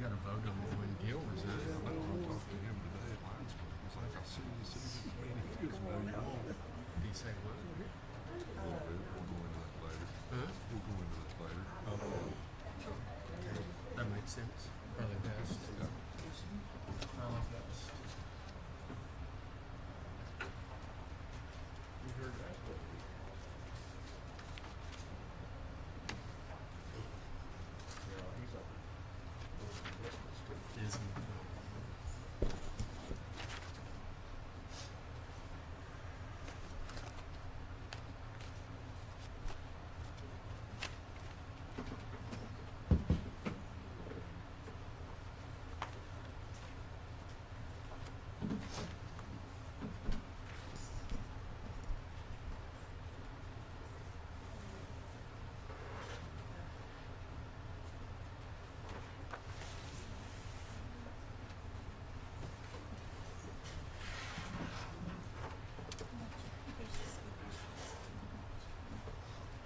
got a vote on when Gil resigned. I went on and talked to him today at Lions Club. It's like, I'll see you as soon as you come in. He goes, no, you won't. Did he say what? A little bit. We'll go into that later. Huh? We'll go into that later. Oh, okay. That makes sense. Probably best. Yeah. Probably best. You heard that? Isn't it?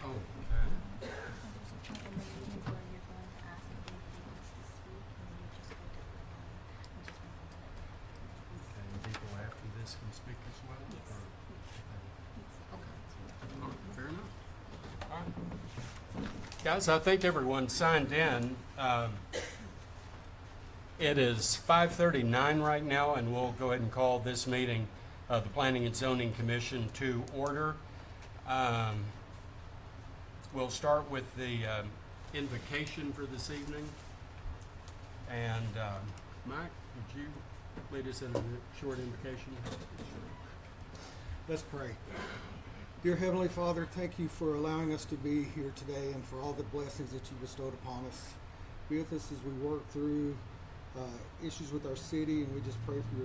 Oh, okay. And people after this can speak as well? Yes. Okay. All right, fair enough. All right. Guys, I think everyone signed in. It is 5:39 right now, and we'll go ahead and call this meeting of the Planning and Zoning Commission to order. We'll start with the invocation for this evening. And Mike, would you lead us in a short invocation? Let's pray. Dear Heavenly Father, thank you for allowing us to be here today and for all the blessings that you bestowed upon us. Be with us as we work through issues with our city, and we just pray for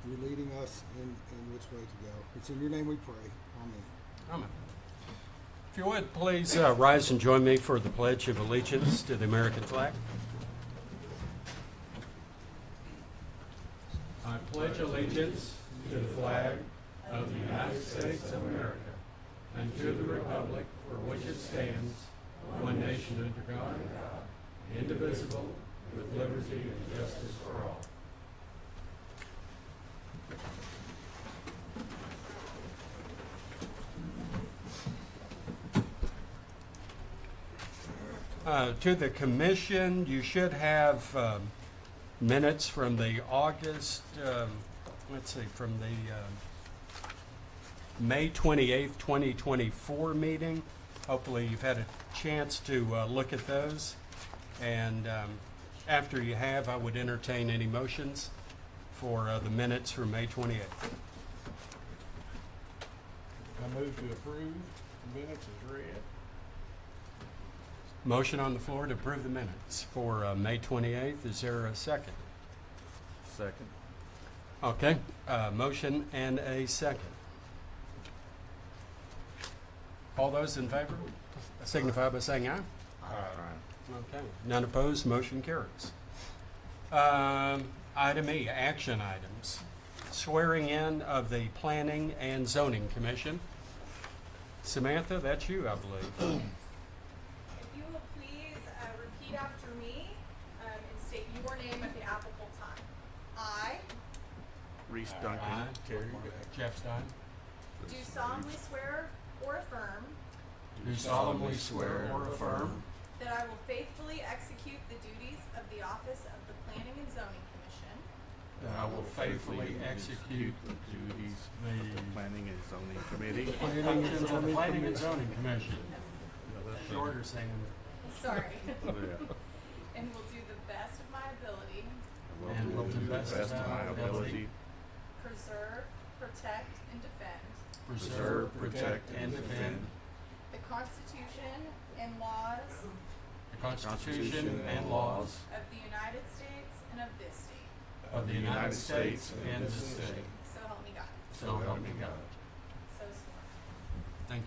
your leading us in which way to go. It's in your name we pray. Amen. Amen. If you would, please rise and join me for the Pledge of Allegiance to the American flag. I pledge allegiance to the flag of the United States of America and to the republic for which it stands, one nation under God, indivisible, with liberty and justice for all. To the commission, you should have minutes from the August, from the May 28th, 2024 meeting. Hopefully you've had a chance to look at those. And after you have, I would entertain any motions for the minutes from May 28th. I move to approve the minutes as read. Motion on the floor to approve the minutes for May 28th. Is there a second? Second. Okay, motion and a second. All those in favor signify by saying aye. Okay, none opposed, motion carries. Item E, action items. Swearing in of the Planning and Zoning Commission. Samantha, that's you, I believe. If you will please repeat after me and state your name at the applicable time. I Reese Aye. Duncan. Terry. Jeff Stein. do solemnly swear or affirm Do solemnly swear or affirm that I will faithfully execute the duties of the office of the Planning and Zoning Commission that I will faithfully execute the duties the of the Planning and Zoning Committee. functions of the Planning and Zoning Commission. Shorter saying. sorry, Yeah. and will do the best of my ability And will do the best of my ability. preserve, protect, and defend Preserve, protect, and defend the Constitution and laws the Constitution and laws of the United States and of this state. of the United States and this state. So help me God. So help me God. So sworn. Thank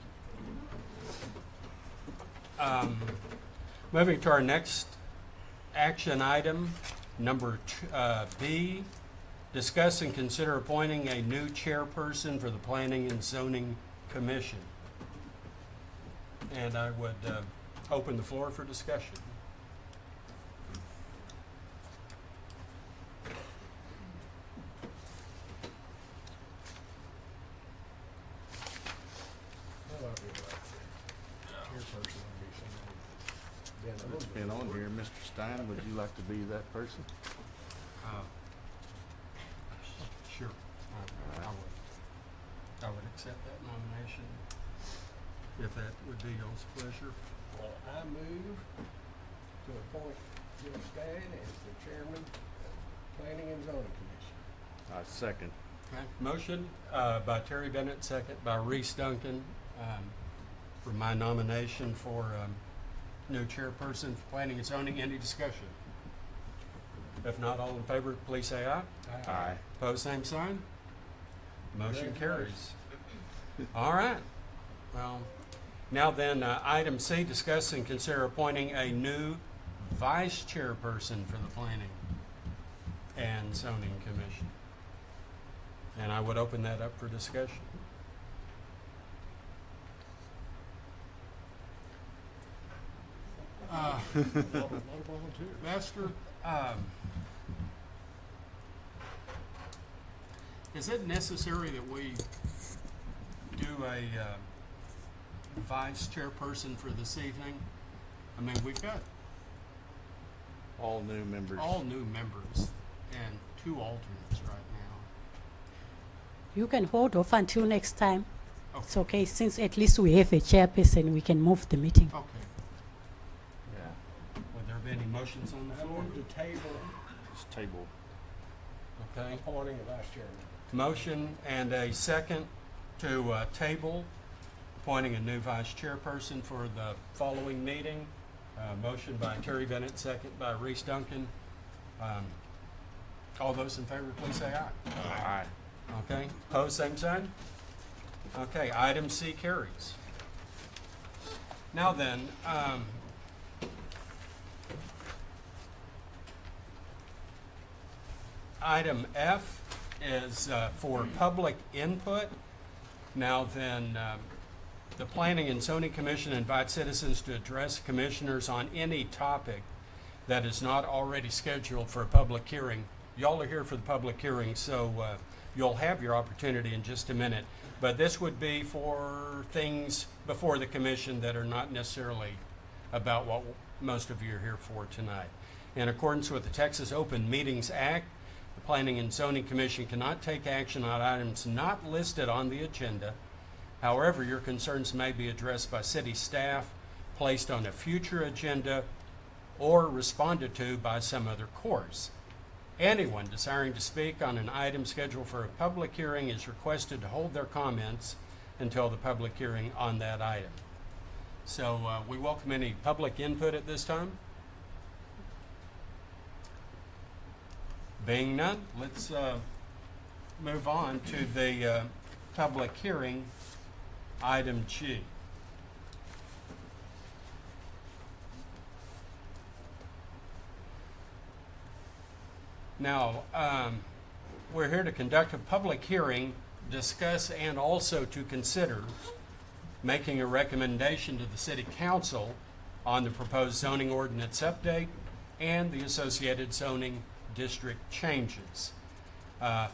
you. Moving to our next action item, number B, discuss and consider appointing a new chairperson for the Planning and Zoning Commission. And I would open the floor for discussion. It's been on here. Mr. Stein, would you like to be that person? Sure, I would accept that nomination, if that would be y'all's pleasure. Well, I move to appoint Jim Stein as the chairman of Planning and Zoning Commission. I second. Okay, motion by Terry Bennett, second by Reese Duncan, for my nomination for new chairperson for planning and zoning. Any discussion? If not, all in favor, please say aye. Aye. Pose same sign. Motion carries. All right. Well, now then, item C, discuss and consider appointing a new vice chairperson for the Planning and Zoning Commission. And I would open that up for discussion. A lot of volunteers. Master, is it necessary that we do a vice chairperson for this evening? I mean, we've got All new members. all new members and 2 alternates right now. You can hold off until next time. Okay. It's okay, since at least we have a chairperson, we can move the meeting. Okay. Yeah. Would there be any motions on the I floor? move to table It's table. Okay. appointing a vice chairman. Motion and a second to table appointing a new vice chairperson for the following meeting. Motion by Terry Bennett, second by Reese Duncan. All those in favor, please say aye. Aye. Okay, pose same sign. Okay, item C carries. Now then, item F is for public input. Now then, the Planning and Zoning Commission invites citizens to address commissioners on any topic that is not already scheduled for a public hearing. Y'all are here for the public hearing, so you'll have your opportunity in just a minute. But this would be for things before the commission that are not necessarily about what most of you are here for tonight. In accordance with the Texas Open Meetings Act, the Planning and Zoning Commission cannot take action on items not listed on the agenda. However, your concerns may be addressed by city staff, placed on a future agenda, or responded to by some other course. Anyone desiring to speak on an item scheduled for a public hearing is requested to hold their comments until the public hearing on that item. So we welcome any public input at this time. Being none, let's move on to the public hearing, item G. Now, we're here to conduct a public hearing, discuss, and also to consider making a recommendation to the City Council on the proposed zoning ordinance update and the associated zoning district changes.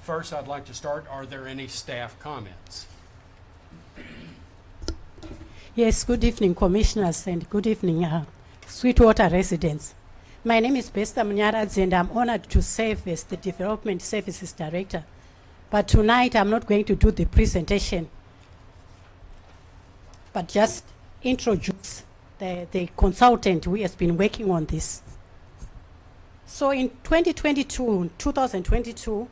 First, I'd like to start, are there any staff comments? Yes, good evening, commissioners, and good evening, Sweetwater residents. My name is Besta Munyaradze, and I'm honored to serve as the Development Services Director. But tonight, I'm not going to do the presentation, but just introduce the consultant who has been working on this. So in 2022,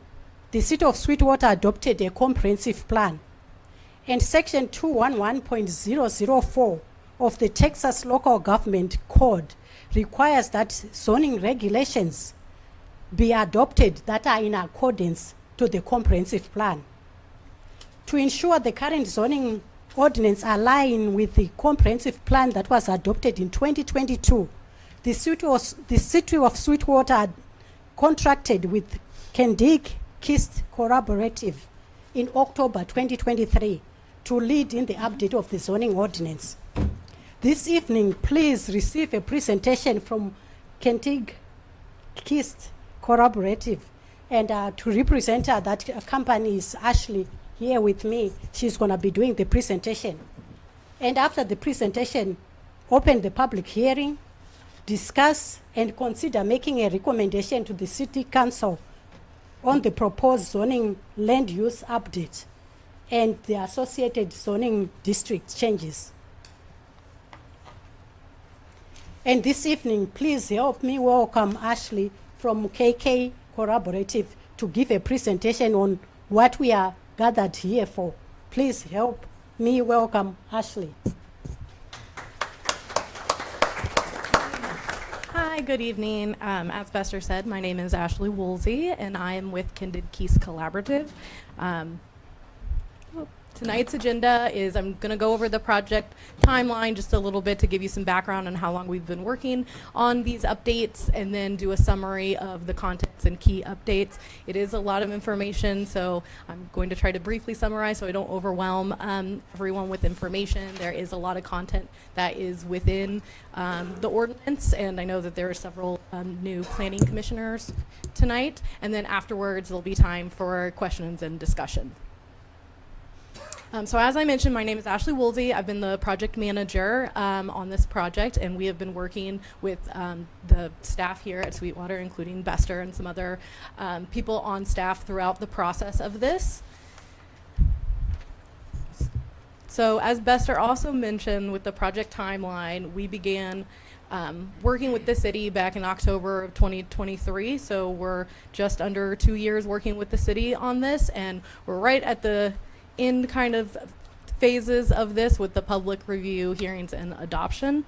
the City of Sweetwater adopted a comprehensive plan, and Section 211.004 of the Texas Local Government Code requires that zoning regulations be adopted that are in accordance to the comprehensive plan. To ensure the current zoning ordinance align with the comprehensive plan that was adopted in 2022, the City of Sweetwater contracted with Kendig Kist Collaborative in October 2023 to lead in the update of the zoning ordinance. This evening, please receive a presentation from Kentig Kist Collaborative, and to represent her, that company is Ashley here with me. She's going to be doing the presentation. And after the presentation, open the public hearing, discuss and consider making a recommendation to the City Council on the proposed zoning land use update and the associated zoning district changes. And this evening, please help me welcome Ashley from KK Collaborative to give a presentation on what we are gathered here for. Please help me welcome Ashley. Hi, good evening. As Bester said, my name is Ashley Woolsey, and I am with Kindred Keys Collaborative. Tonight's agenda is I'm going to go over the project timeline just a little bit to give you some background on how long we've been working on these updates, and then do a summary of the contents and key updates. It is a lot of information, so I'm going to try to briefly summarize so I don't overwhelm everyone with information. There is a lot of content that is within the ordinance, and I know that there are several new planning commissioners tonight, and then afterwards there'll be time for questions and discussion. So as I mentioned, my name is Ashley Woolsey. I've been the project manager on this project, and we have been working with the staff here at Sweetwater, including Bester and some other people on staff throughout the process of this. So as Bester also mentioned with the project timeline, we began working with the city back in October of 2023. So we're just under 2 years working with the city on this, and we're right at the in kind of phases of this with the public review, hearings, and adoption.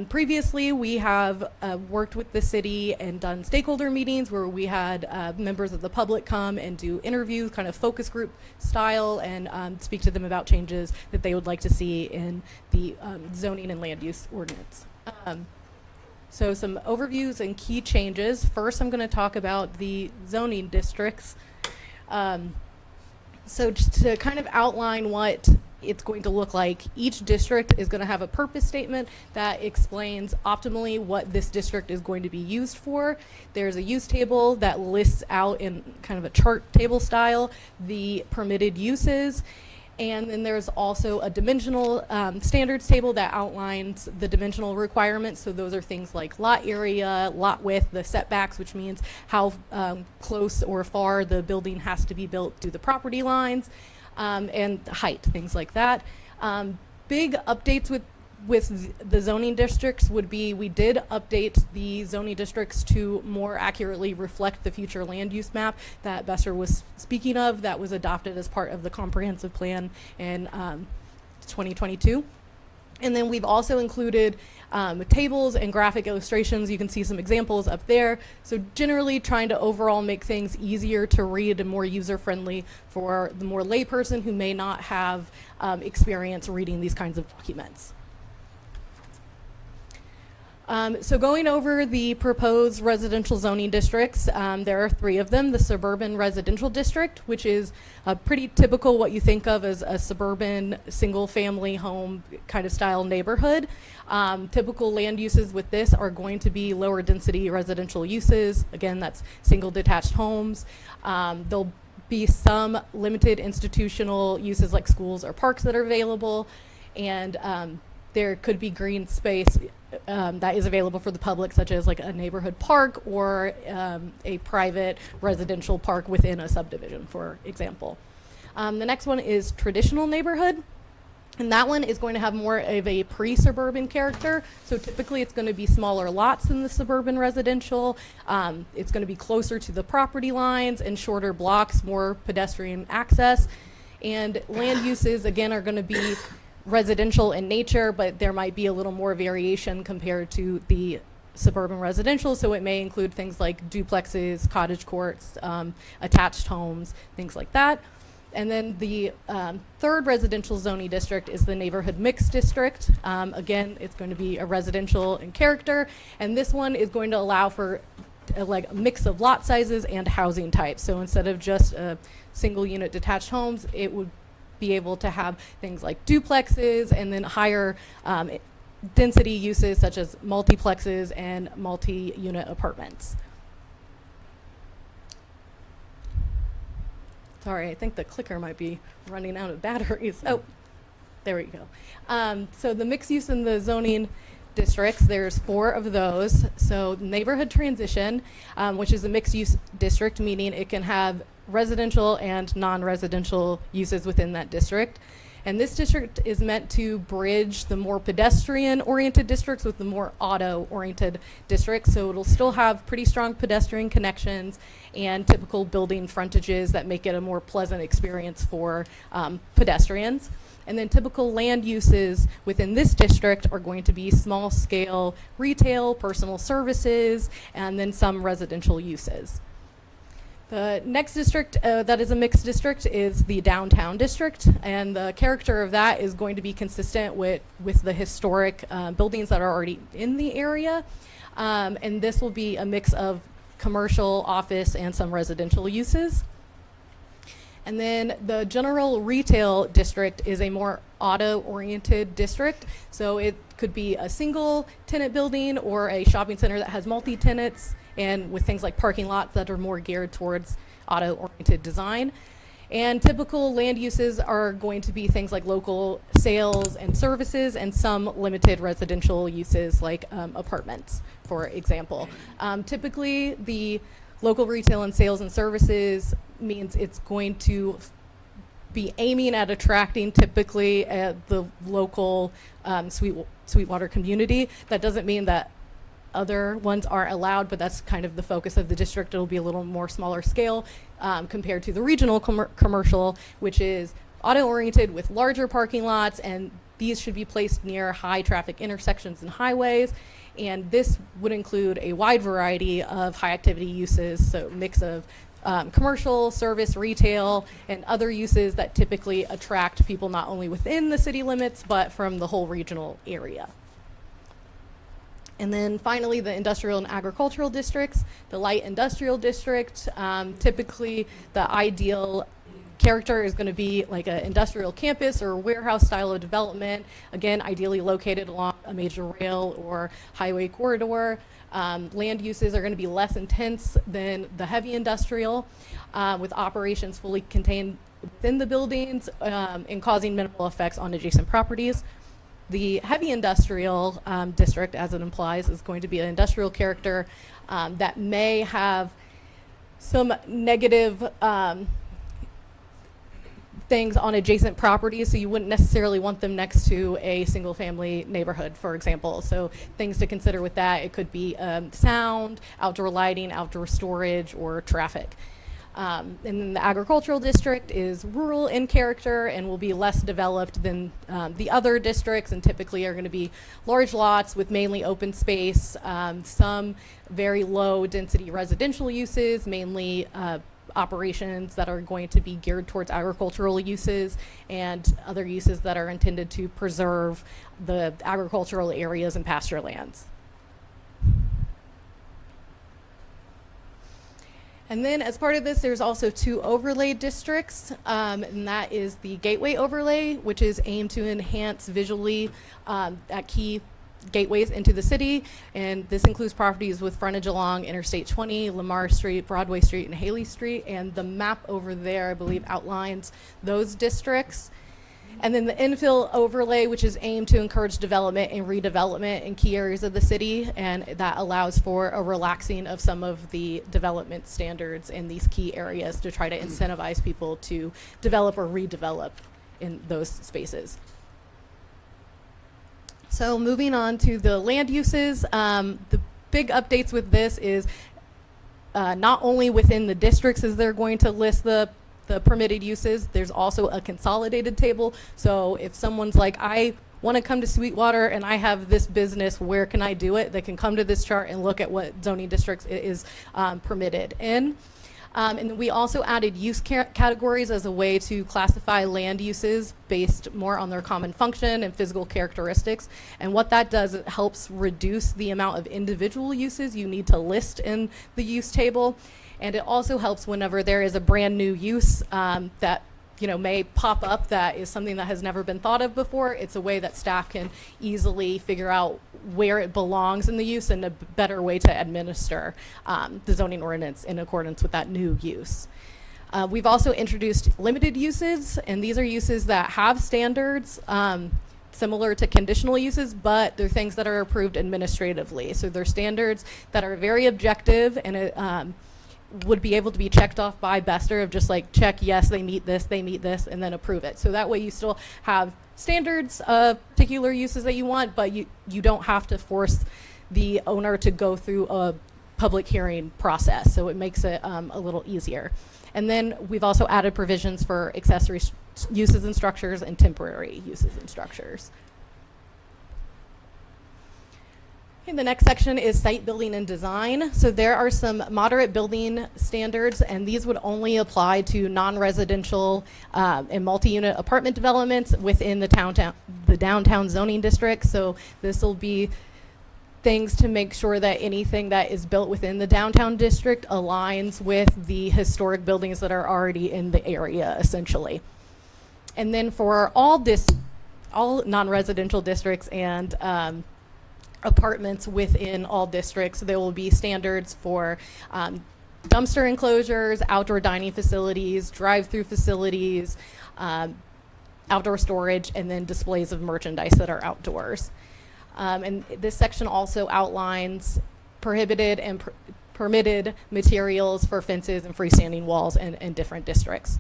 Previously, we have worked with the city and done stakeholder meetings where we had members of the public come and do interviews, kind of focus group style, and speak to them about changes that they would like to see in the zoning and land use ordinance. So some overviews and key changes. First, I'm going to talk about the zoning districts. So just to kind of outline what it's going to look like, each district is going to have a purpose statement that explains optimally what this district is going to be used for. There's a use table that lists out in kind of a chart table style the permitted uses. And then there's also a dimensional standards table that outlines the dimensional requirements. So those are things like lot area, lot width, the setbacks, which means how close or far the building has to be built to the property lines, and height, things like that. Big updates with the zoning districts would be we did update the zoning districts to more accurately reflect the future land use map that Bester was speaking of, that was adopted as part of the comprehensive plan in 2022. And then we've also included tables and graphic illustrations. You can see some examples up there. So generally trying to overall make things easier to read and more user-friendly for the more layperson who may not have experience reading these kinds of documents. So going over the proposed residential zoning districts, there are 3 of them. The suburban residential district, which is pretty typical what you think of as a suburban single-family home kind of style neighborhood. Typical land uses with this are going to be lower density residential uses. Again, that's single detached homes. There'll be some limited institutional uses like schools or parks that are available, and there could be green space that is available for the public, such as like a neighborhood park or a private residential park within a subdivision, for example. The next one is traditional neighborhood, and that one is going to have more of a pre-suburban character. So typically it's going to be smaller lots than the suburban residential. It's going to be closer to the property lines and shorter blocks, more pedestrian access. And land uses, again, are going to be residential in nature, but there might be a little more variation compared to the suburban residential. So it may include things like duplexes, cottage courts, attached homes, things like that. And then the third residential zoning district is the neighborhood mixed district. Again, it's going to be a residential in character, and this one is going to allow for like a mix of lot sizes and housing types. So instead of just single unit detached homes, it would be able to have things like duplexes and then higher density uses such as multiplexes and multi-unit apartments. Sorry, I think the clicker might be running out of batteries. Oh, there we go. So the mixed use in the zoning districts. There's 4 of those. So neighborhood transition, which is a mixed use district, meaning it can have residential and non-residential uses within that district. And this district is meant to bridge the more pedestrian-oriented districts with the more auto-oriented districts. So it'll still have pretty strong pedestrian connections and typical building frontages that make it a more pleasant experience for pedestrians. And then typical land uses within this district are going to be small-scale retail, personal services, and then some residential uses. The next district that is a mixed district is the downtown district, and the character of that is going to be consistent with the historic buildings that are already in the area. And this will be a mix of commercial, office, and some residential uses. And then the general retail district is a more auto-oriented district. So it could be a single tenant building or a shopping center that has multi-tenants, and with things like parking lots that are more geared towards auto-oriented design. And typical land uses are going to be things like local sales and services and some limited residential uses like apartments, for example. Typically, the local retail and sales and services means it's going to be aiming at attracting typically the local Sweetwater community. That doesn't mean that other ones aren't allowed, but that's kind of the focus of the district. It'll be a little more smaller scale compared to the regional commercial, which is auto-oriented with larger parking lots, and these should be placed near high traffic intersections and highways. And this would include a wide variety of high activity uses, so a mix of commercial, service, retail, and other uses that typically attract people not only within the city limits, but from the whole regional area. And then finally, the industrial and agricultural districts. The light industrial district, typically the ideal character is going to be like an industrial campus or warehouse style of development, again, ideally located along a major rail or highway corridor. Land uses are going to be less intense than the heavy industrial, with operations fully contained within the buildings and causing minimal effects on adjacent properties. The heavy industrial district, as it implies, is going to be an industrial character that may have some negative things on adjacent properties, so you wouldn't necessarily want them next to a single family neighborhood, for example. So things to consider with that, it could be sound, outdoor lighting, outdoor storage, or traffic. And then the agricultural district is rural in character and will be less developed than the other districts, and typically are going to be large lots with mainly open space, some very low density residential uses, mainly operations that are going to be geared towards agricultural uses, and other uses that are intended to preserve the agricultural areas and pasture lands. And then as part of this, there's also 2 overlay districts, and that is the Gateway Overlay, which is aimed to enhance visually at key gateways into the city, and this includes properties with frontage along Interstate 20, Lamar Street, Broadway Street, and Haley Street, and the map over there, I believe, outlines those districts. And then the infill overlay, which is aimed to encourage development and redevelopment in key areas of the city, and that allows for a relaxing of some of the development standards in these key areas to try to incentivize people to develop or redevelop in those spaces. So moving on to the land uses, the big updates with this is not only within the districts is they're going to list the permitted uses, there's also a consolidated table. So if someone's like, I want to come to Sweetwater and I have this business, where can I do it? They can come to this chart and look at what zoning districts it is permitted in. And then we also added use categories as a way to classify land uses based more on their common function and physical characteristics. And what that does, it helps reduce the amount of individual uses you need to list in the use table. And it also helps whenever there is a brand new use that may pop up that is something that has never been thought of before. It's a way that staff can easily figure out where it belongs in the use and a better way to administer the zoning ordinance in accordance with that new use. We've also introduced limited uses, and these are uses that have standards similar to conditional uses, but they're things that are approved administratively. So they're standards that are very objective and it, would be able to be checked off by Bester of just like check, yes, they meet this, and then approve it. So that way you still have standards of particular uses that you want, but you don't have to force the owner to go through a public hearing process. So it makes it a little easier. And then we've also added provisions for accessory uses and structures and temporary uses and structures. Okay, the next section is site building and design. So there are some moderate building standards, and these would only apply to non-residential and multi-unit apartment developments within the downtown zoning district. So this will be things to make sure that anything that is built within the downtown district aligns with the historic buildings that are already in the area, essentially. And then for all non-residential districts and apartments within all districts, there will be standards for dumpster enclosures, outdoor dining facilities, drive-through facilities, outdoor storage, and then displays of merchandise that are outdoors. And this section also outlines prohibited and permitted materials for fences and freestanding walls in different districts.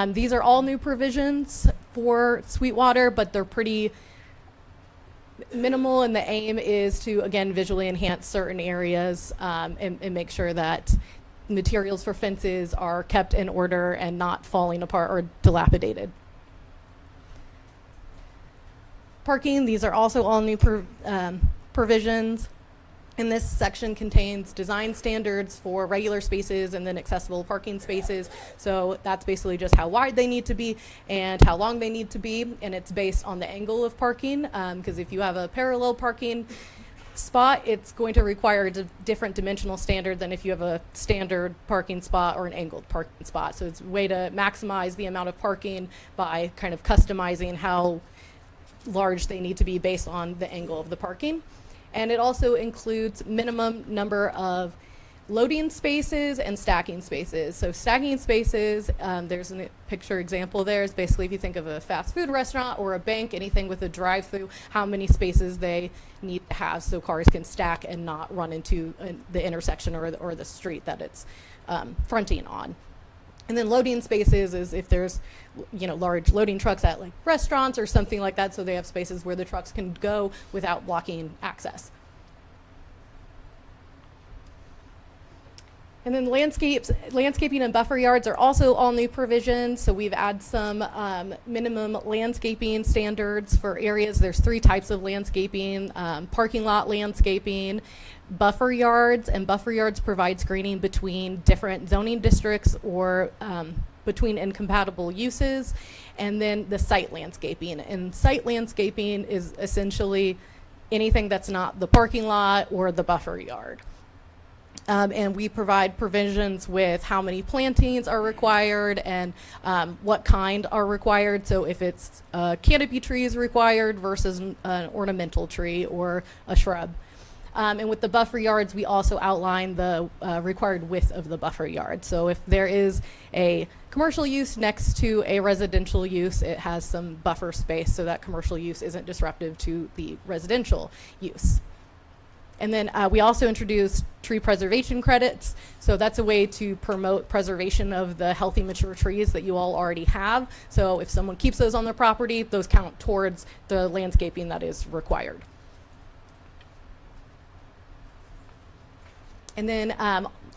These are all new provisions for Sweetwater, but they're pretty minimal, and the aim is to, again, visually enhance certain areas and make sure that materials for fences are kept in order and not falling apart or dilapidated. Parking, these are also all new provisions. And this section contains design standards for regular spaces and then accessible parking spaces. So that's basically just how wide they need to be and how long they need to be. And it's based on the angle of parking, because if you have a parallel parking spot, it's going to require a different dimensional standard than if you have a standard parking spot or an angled parking spot. So it's a way to maximize the amount of parking by kind of customizing how large they need to be based on the angle of the parking. And it also includes minimum number of loading spaces and stacking spaces. So stacking spaces, there's a picture example there. Is basically if you think of a fast food restaurant or a bank, anything with a drive-through, how many spaces they need to have so cars can stack and not run into the intersection or the street that it's fronting on. And then loading spaces is if there's, large loading trucks at like restaurants or something like that, so they have spaces where the trucks can go without blocking access. And then landscaping and buffer yards are also all new provisions. So we've added some minimum landscaping standards for areas. There's 3 types of landscaping: parking lot landscaping, buffer yards, and buffer yards provide screening between different zoning districts or between incompatible uses, and then the site landscaping. And site landscaping is essentially anything that's not the parking lot or the buffer yard. And we provide provisions with how many plantings are required and what kind are required. So if it's a canopy tree is required versus an ornamental tree or a shrub. And with the buffer yards, we also outline the required width of the buffer yard. So if there is a commercial use next to a residential use, it has some buffer space so that commercial use isn't disruptive to the residential use. And then we also introduced tree preservation credits. So that's a way to promote preservation of the healthy, mature trees that you all already have. So if someone keeps those on their property, those count towards the landscaping that is required. And then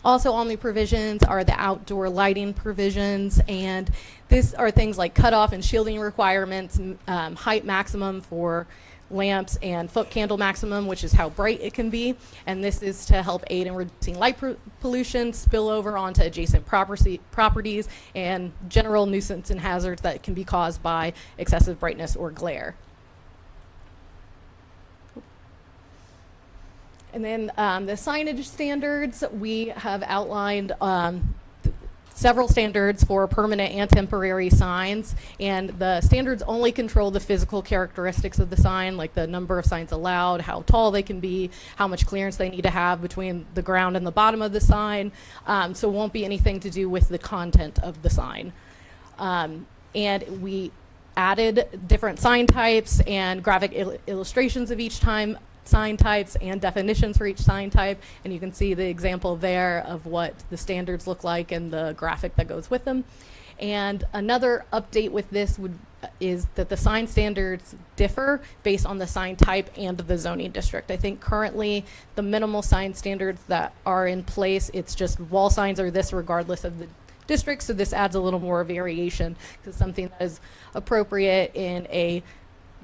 also all new provisions are the outdoor lighting provisions. And these are things like cutoff and shielding requirements, height maximum for lamps, and foot candle maximum, which is how bright it can be. And this is to help aid in reducing light pollution, spillover onto adjacent properties, and general nuisance and hazards that can be caused by excessive brightness or glare. And then the signage standards, we have outlined several standards for permanent and temporary signs, and the standards only control the physical characteristics of the sign, like the number of signs allowed, how tall they can be, how much clearance they need to have between the ground and the bottom of the sign. So it won't be anything to do with the content of the sign. And we added different sign types and graphic illustrations of each sign types and definitions for each sign type, and you can see the example there of what the standards look like and the graphic that goes with them. And another update with this is that the sign standards differ based on the sign type and the zoning district. I think currently the minimal sign standards that are in place, it's just wall signs are this regardless of the district, so this adds a little more variation because something that is appropriate in a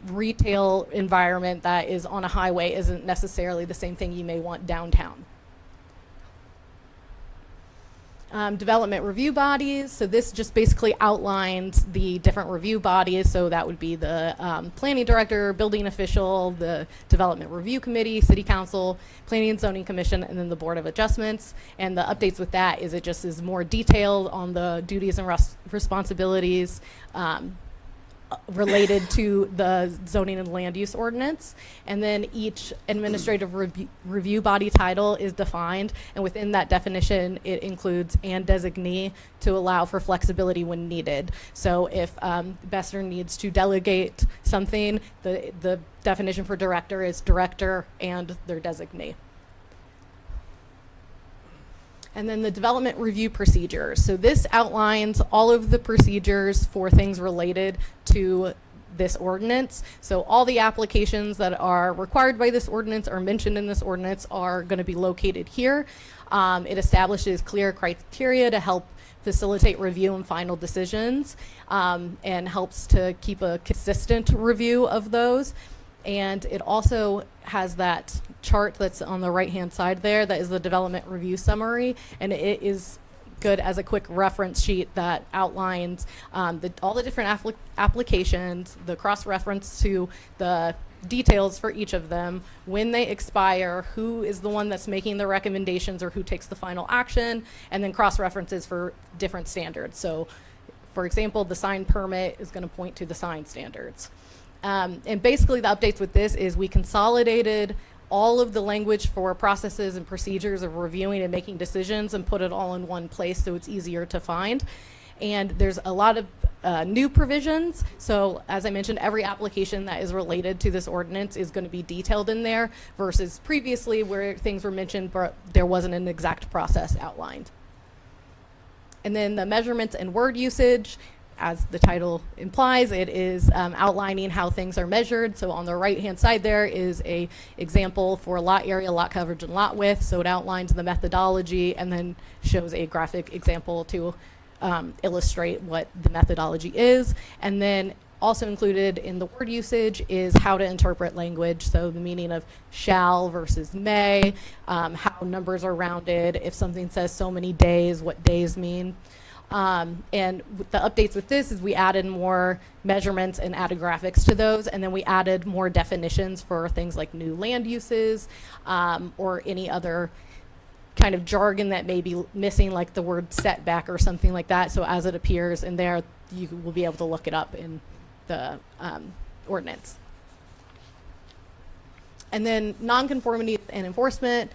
retail environment that is on a highway isn't necessarily the same thing you may want downtown. Development review bodies. So this just basically outlines the different review bodies. So that would be the planning director, building official, the development review committee, city council, planning and zoning commission, and then the board of adjustments. And the updates with that is it just is more detailed on the duties and responsibilities related to the zoning and land use ordinance. And then each administrative review body title is defined, and within that definition it includes and designee to allow for flexibility when needed. So if Besser needs to delegate something, the definition for director is director and their designee. And then the development review procedures. So this outlines all of the procedures for things related to this ordinance. So all the applications that are required by this ordinance or mentioned in this ordinance are going to be located here. It establishes clear criteria to help facilitate review and final decisions, and helps to keep a consistent review of those. And it also has that chart that's on the right hand side there that is the development review summary, and it is good as a quick reference sheet that outlines all the different applications, the cross-reference to the details for each of them, when they expire, who is the one that's making the recommendations or who takes the final action, and then cross-references for different standards. So for example, the sign permit is going to point to the sign standards. And basically the updates with this is we consolidated all of the language for processes and procedures of reviewing and making decisions and put it all in one place so it's easier to find. And there's a lot of new provisions. So as I mentioned, every application that is related to this ordinance is going to be detailed in there versus previously where things were mentioned but there wasn't an exact process outlined. And then the measurements and word usage, as the title implies, it is outlining how things are measured. So on the right hand side there is a example for lot area, lot coverage, and lot width. So it outlines the methodology and then shows a graphic example to illustrate what the methodology is. And then also included in the word usage is how to interpret language. So the meaning of shall versus may, how numbers are rounded, if something says so many days, what days mean. And with the updates with this is we added more measurements and added graphics to those, and then we added more definitions for things like new land uses, or any other kind of jargon that may be missing, like the word setback or something like that. So as it appears in there, you will be able to look it up in the ordinance. And then nonconformities and enforcement.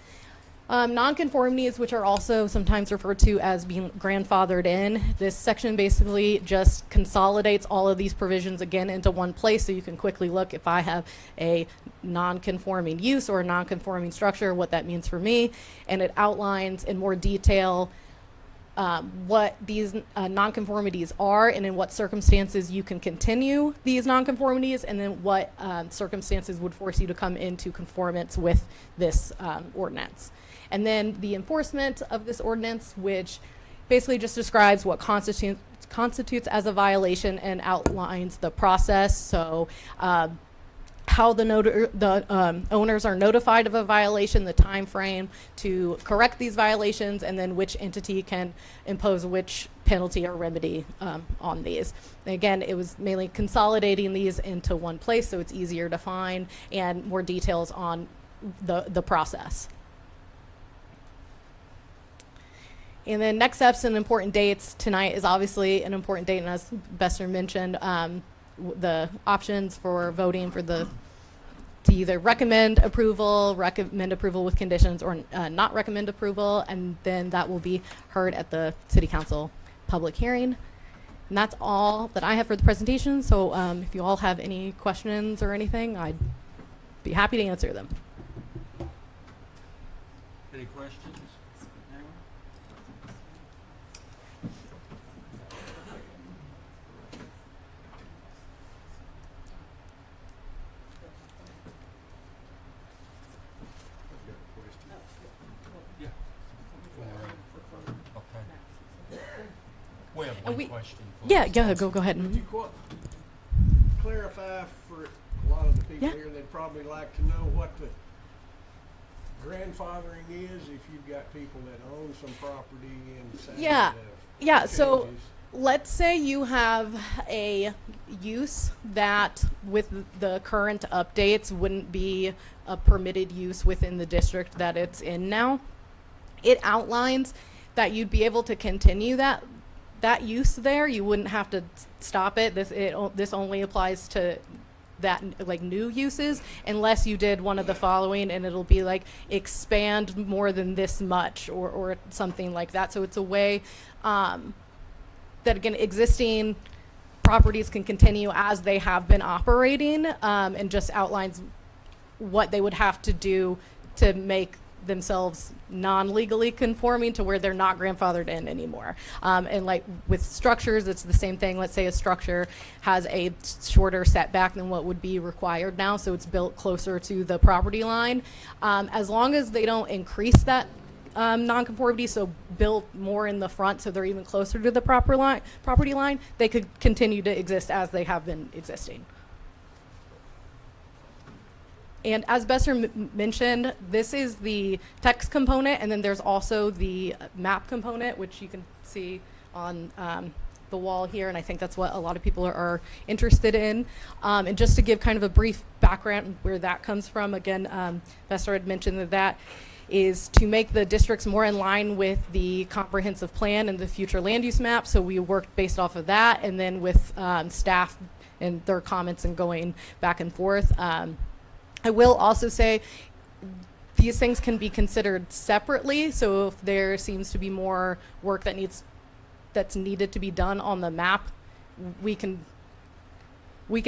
Nonconformities, which are also sometimes referred to as being grandfathered in. This section basically just consolidates all of these provisions again into one place so you can quickly look if I have a non-conforming use or a non-conforming structure, what that means for me. And it outlines in more detail what these nonconformities are and in what circumstances you can continue these nonconformities, and then what circumstances would force you to come into conformance with this ordinance. And then the enforcement of this ordinance, which basically just describes what constitutes as a violation and outlines the process. So how the owners are notified of a violation, the time frame to correct these violations, and then which entity can impose which penalty or remedy on these. Again, it was mainly consolidating these into one place so it's easier to find, and more details on the process. And then next steps and important dates. Tonight is obviously an important date, and as Besser mentioned, the options for voting for to either recommend approval with conditions, or not recommend approval, and then that will be heard at the City Council public hearing. And that's all that I have for the presentation. So if you all have any questions or anything, I'd be happy to answer them. Any questions? I've got a question. Yeah. Okay. We have And one we- question. Yeah, please. yeah, go ahead. Would you clarify for a lot of the people Yeah. here, they'd probably like to know what the grandfathering is if you've got people that own some property inside Yeah. of Yeah, so changes. let's say you have a use that with the current updates wouldn't be a permitted use within the district that it's in now. It outlines that you'd be able to continue that use there. You wouldn't have to stop it. This only applies to that like new uses unless you did one of the following, and it'll be like expand more than this much or something like that. So it's a way that again existing properties can continue as they have been operating, and just outlines what they would have to do to make themselves non-legally conforming to where they're not grandfathered in anymore. And like with structures, it's the same thing. Let's say a structure has a shorter setback than what would be required now, so it's built closer to the property line. As long as they don't increase that non-conformity, so build more in the front so they're even closer to the property line, they could continue to exist as they have been existing. And as Besser mentioned, this is the text component, and then there's also the map component, which you can see on the wall here, and I think that's what a lot of people are interested in. And just to give kind of a brief background where that comes from, again, Besser had mentioned that is to make the districts more in line with the comprehensive plan and the future land use map. So we worked based off of that, and then with staff and their comments and going back and forth. I will also say these things can be considered separately. So if there seems to be more work that's needed to be done on the map, we can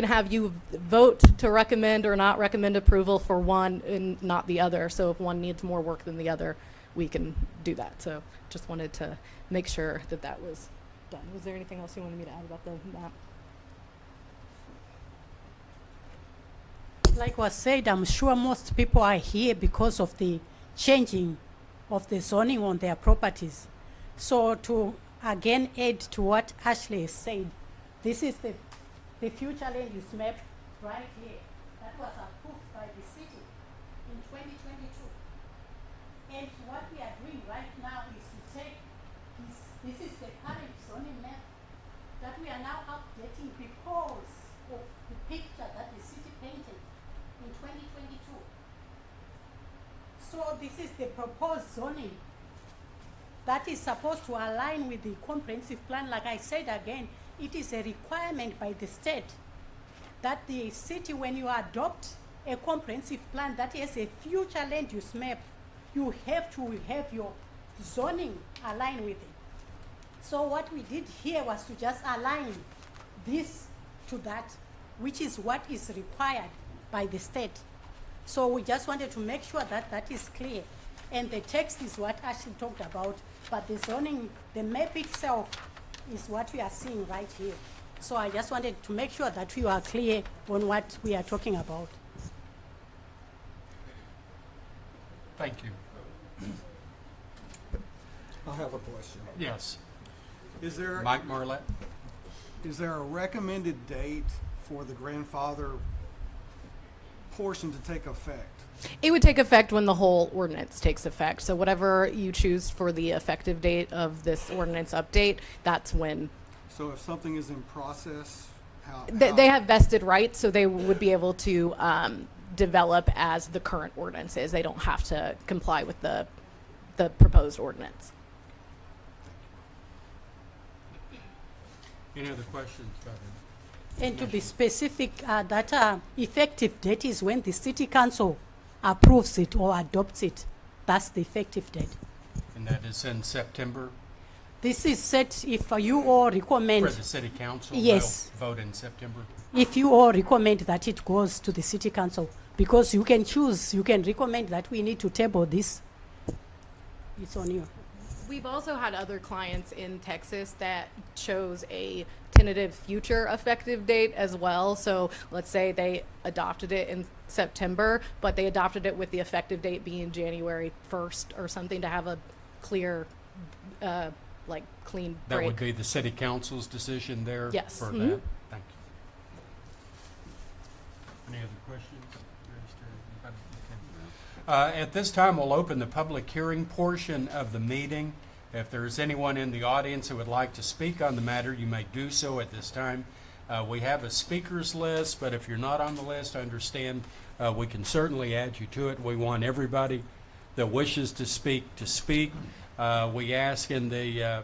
have you vote to recommend or not recommend approval for one and not the other. So if one needs more work than the other, we can do that. So just wanted to make sure that that was done. Was there anything else you wanted me to add about the map? Like was said, I'm sure most people are here because of the changing of the zoning on their properties. So to again add to what Ashley said, this is the future land use map right here that was approved by the city in 2022. And what we are doing right now is to take this is the current zoning map that we are now updating because of the picture that the city painted in 2022. So this is the proposed zoning that is supposed to align with the comprehensive plan. Like I said again, it is a requirement by the state that the city, when you adopt a comprehensive plan that has a future land use map, you have to have your zoning align with it. So what we did here was to just align this to that, which is what is required by the state. So we just wanted to make sure that that is clear. And the text is what Ashley talked about, but the zoning, the map itself is what we are seeing right here. So I just wanted to make sure that we are clear on what we are talking about. Thank you. I have a question. Yes. Is there Mike Marlette? a recommended date for the grandfather portion to take effect? It would take effect when the whole ordinance takes effect. So whatever you choose for the effective date of this ordinance update, that's when So if something is in process, how? they have vested rights, so they would be able to develop as the current ordinance is. They don't have to comply with the proposed ordinance. Any other questions, Governor? And to be specific, that effective date is when the city council approves it or adopts it. That's the effective date. And that is in September? This is set if you all recommend. For the city council? Yes. They'll vote in September? If you all recommend that it goes to the city council, because you can choose, you can recommend that we need to table this. It's on you. We've also had other clients in Texas that chose a tentative future effective date as well. So let's say they adopted it in September, but they adopted it with the effective date being January 1st or something to have a clear, clean That break. would be the city council's decision there? Yes. For Mhm. that? Thank you. Any other questions? At this time, we'll open the public hearing portion of the meeting. If there's anyone in the audience who would like to speak on the matter, you may do so at this time. We have a speakers list, but if you're not on the list, I understand we can certainly add you to it. We want everybody that wishes to speak to speak. We ask in the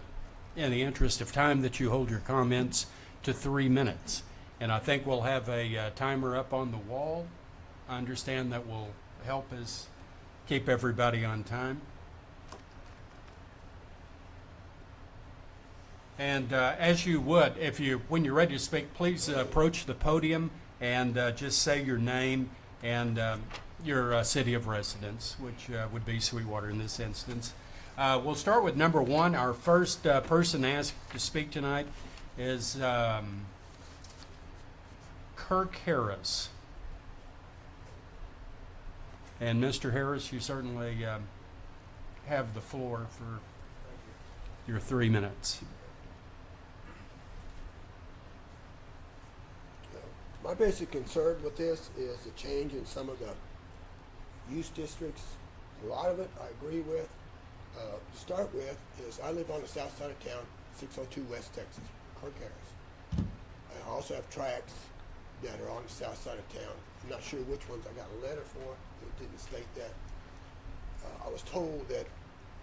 interest of time that you hold your comments to 3 minutes. And I think we'll have a timer up on the wall. I understand that will help us keep everybody on time. And as you would, when you're ready to speak, please approach the podium and just say your name and your city of residence, which would be Sweetwater in this instance. We'll start with number 1. Our first person asked to speak tonight is Kirk Harris. And Mr. Harris, you certainly have the floor for your 3 minutes. My basic concern with this is the change in some of the use districts. A lot of it I agree with. To start with is I live on the south side of town, 602 West Texas, Kirk Harris. I also have tracts that are on the south side of town. I'm not sure which ones I got a letter for. It didn't state that. I was told that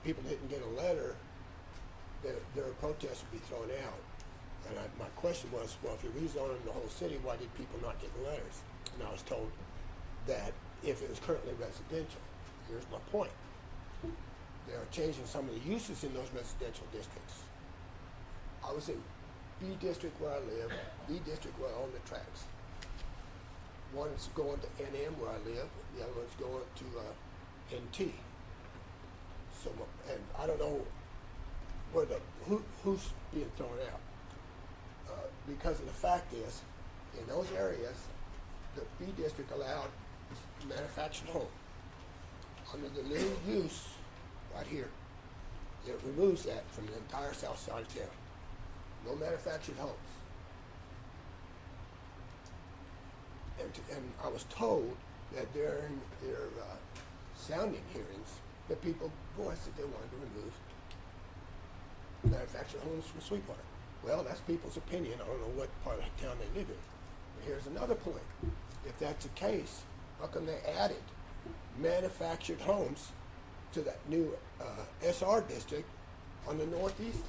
people didn't get a letter, that their protest would be thrown out. And my question was, well, if you're rezoning the whole city, why did people not get the letters? And I was told that if it was currently residential, here's my point. They are changing some of the uses in those residential districts. I was in B district where I live, B district where I own the tracks. One is going to NM where I live, the other one's going to NT. So, and I don't know where who's being thrown out. Because of the fact is, in those areas, the B district allowed manufactured home. Under the new use, right here, it removes that from the entire south side of town. No manufactured homes. And I was told that during their sounding hearings, that people voiced that they wanted to remove manufactured homes from Sweetwater. Well, that's people's opinion. I don't know what part of town they live in. But here's another point. If that's the case, how come they added manufactured homes to that new SR district on the northeast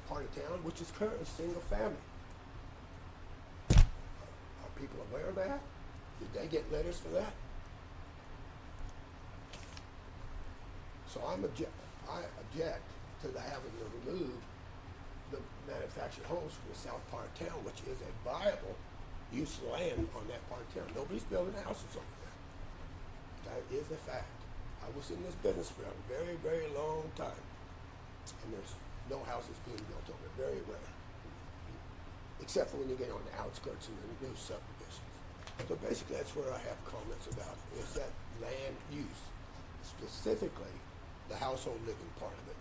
part of town, which is currently single family? Are people aware of that? Did they get letters for that? So I object to having to remove the manufactured homes from the south part of town, which is a viable use of land on that part of town. Nobody's building houses over there. That is a fact. I was in this business for a very, very long time, and there's no houses being built over there, very rare. Except for when you get on the outskirts and the new subdivisions. So basically that's where I have comments about, is that land use, specifically the household living part of it.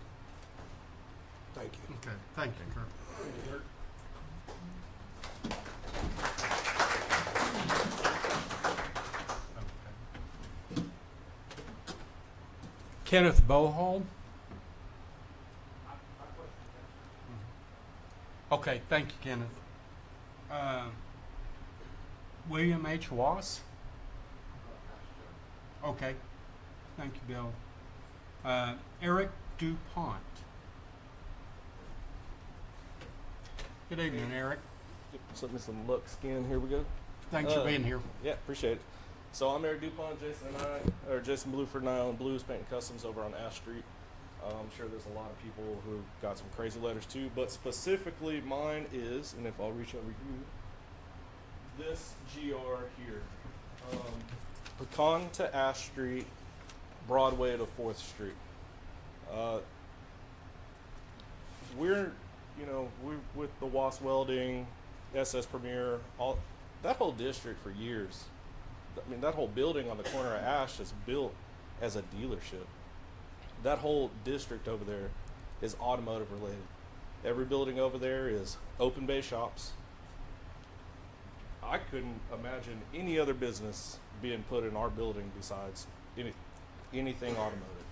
Thank you. Okay, thank you, Kirk. Okay. Kenneth Bohall? Okay, thank you, Kenneth. William H. Wass? Okay, thank you, Bill. Eric DuPont? Good evening, Eric. Slip me some luck skin. Here we go. Thanks for being here. Yeah, appreciate it. So I'm Eric DuPont. Jason Blueford and I own Blues Paint and Customs over on Ash Street. I'm sure there's a lot of people who got some crazy letters too, but specifically mine is, and if I'll reach over here, this GR here. Pecan to Ash Street, Broadway to 4th Street. We're with the Wasp Welding, SS Premier, all that whole district for years. I mean, that whole building on the corner of Ash is built as a dealership. That whole district over there is automotive related. Every building over there is open bay shops. I couldn't imagine any other business being put in our building besides anything automotive.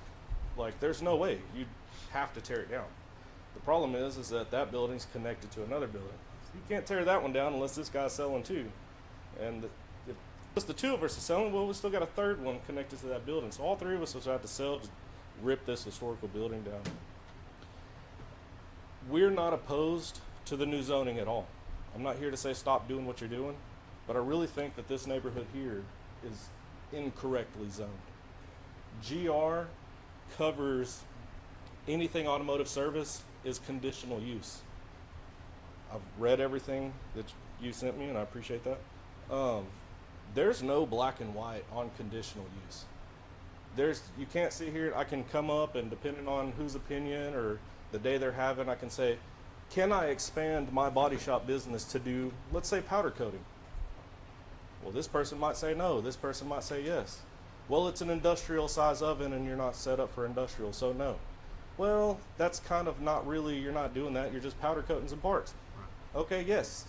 Like, there's no way. You'd have to tear it down. The problem is that that building's connected to another building. You can't tear that one down unless this guy's selling too. And if just the two of us are selling, well, we still got a third one connected to that building. So all three of us will have to sell to rip this historical building down. We're not opposed to the new zoning at all. I'm not here to say stop doing what you're doing, but I really think that this neighborhood here is incorrectly zoned. GR covers anything automotive service is conditional use. I've read everything that you sent me, and I appreciate that. There's no black and white on conditional use. You can't sit here. I can come up and, depending on whose opinion or the day they're having, I can say, can I expand my body shop business to do, let's say, powder coating? Well, this person might say no. This person might say yes. Well, it's an industrial size oven and you're not set up for industrial, so no. Well, that's kind of not really, you're not doing that. You're just powder coating some parts. Right. Okay, yes.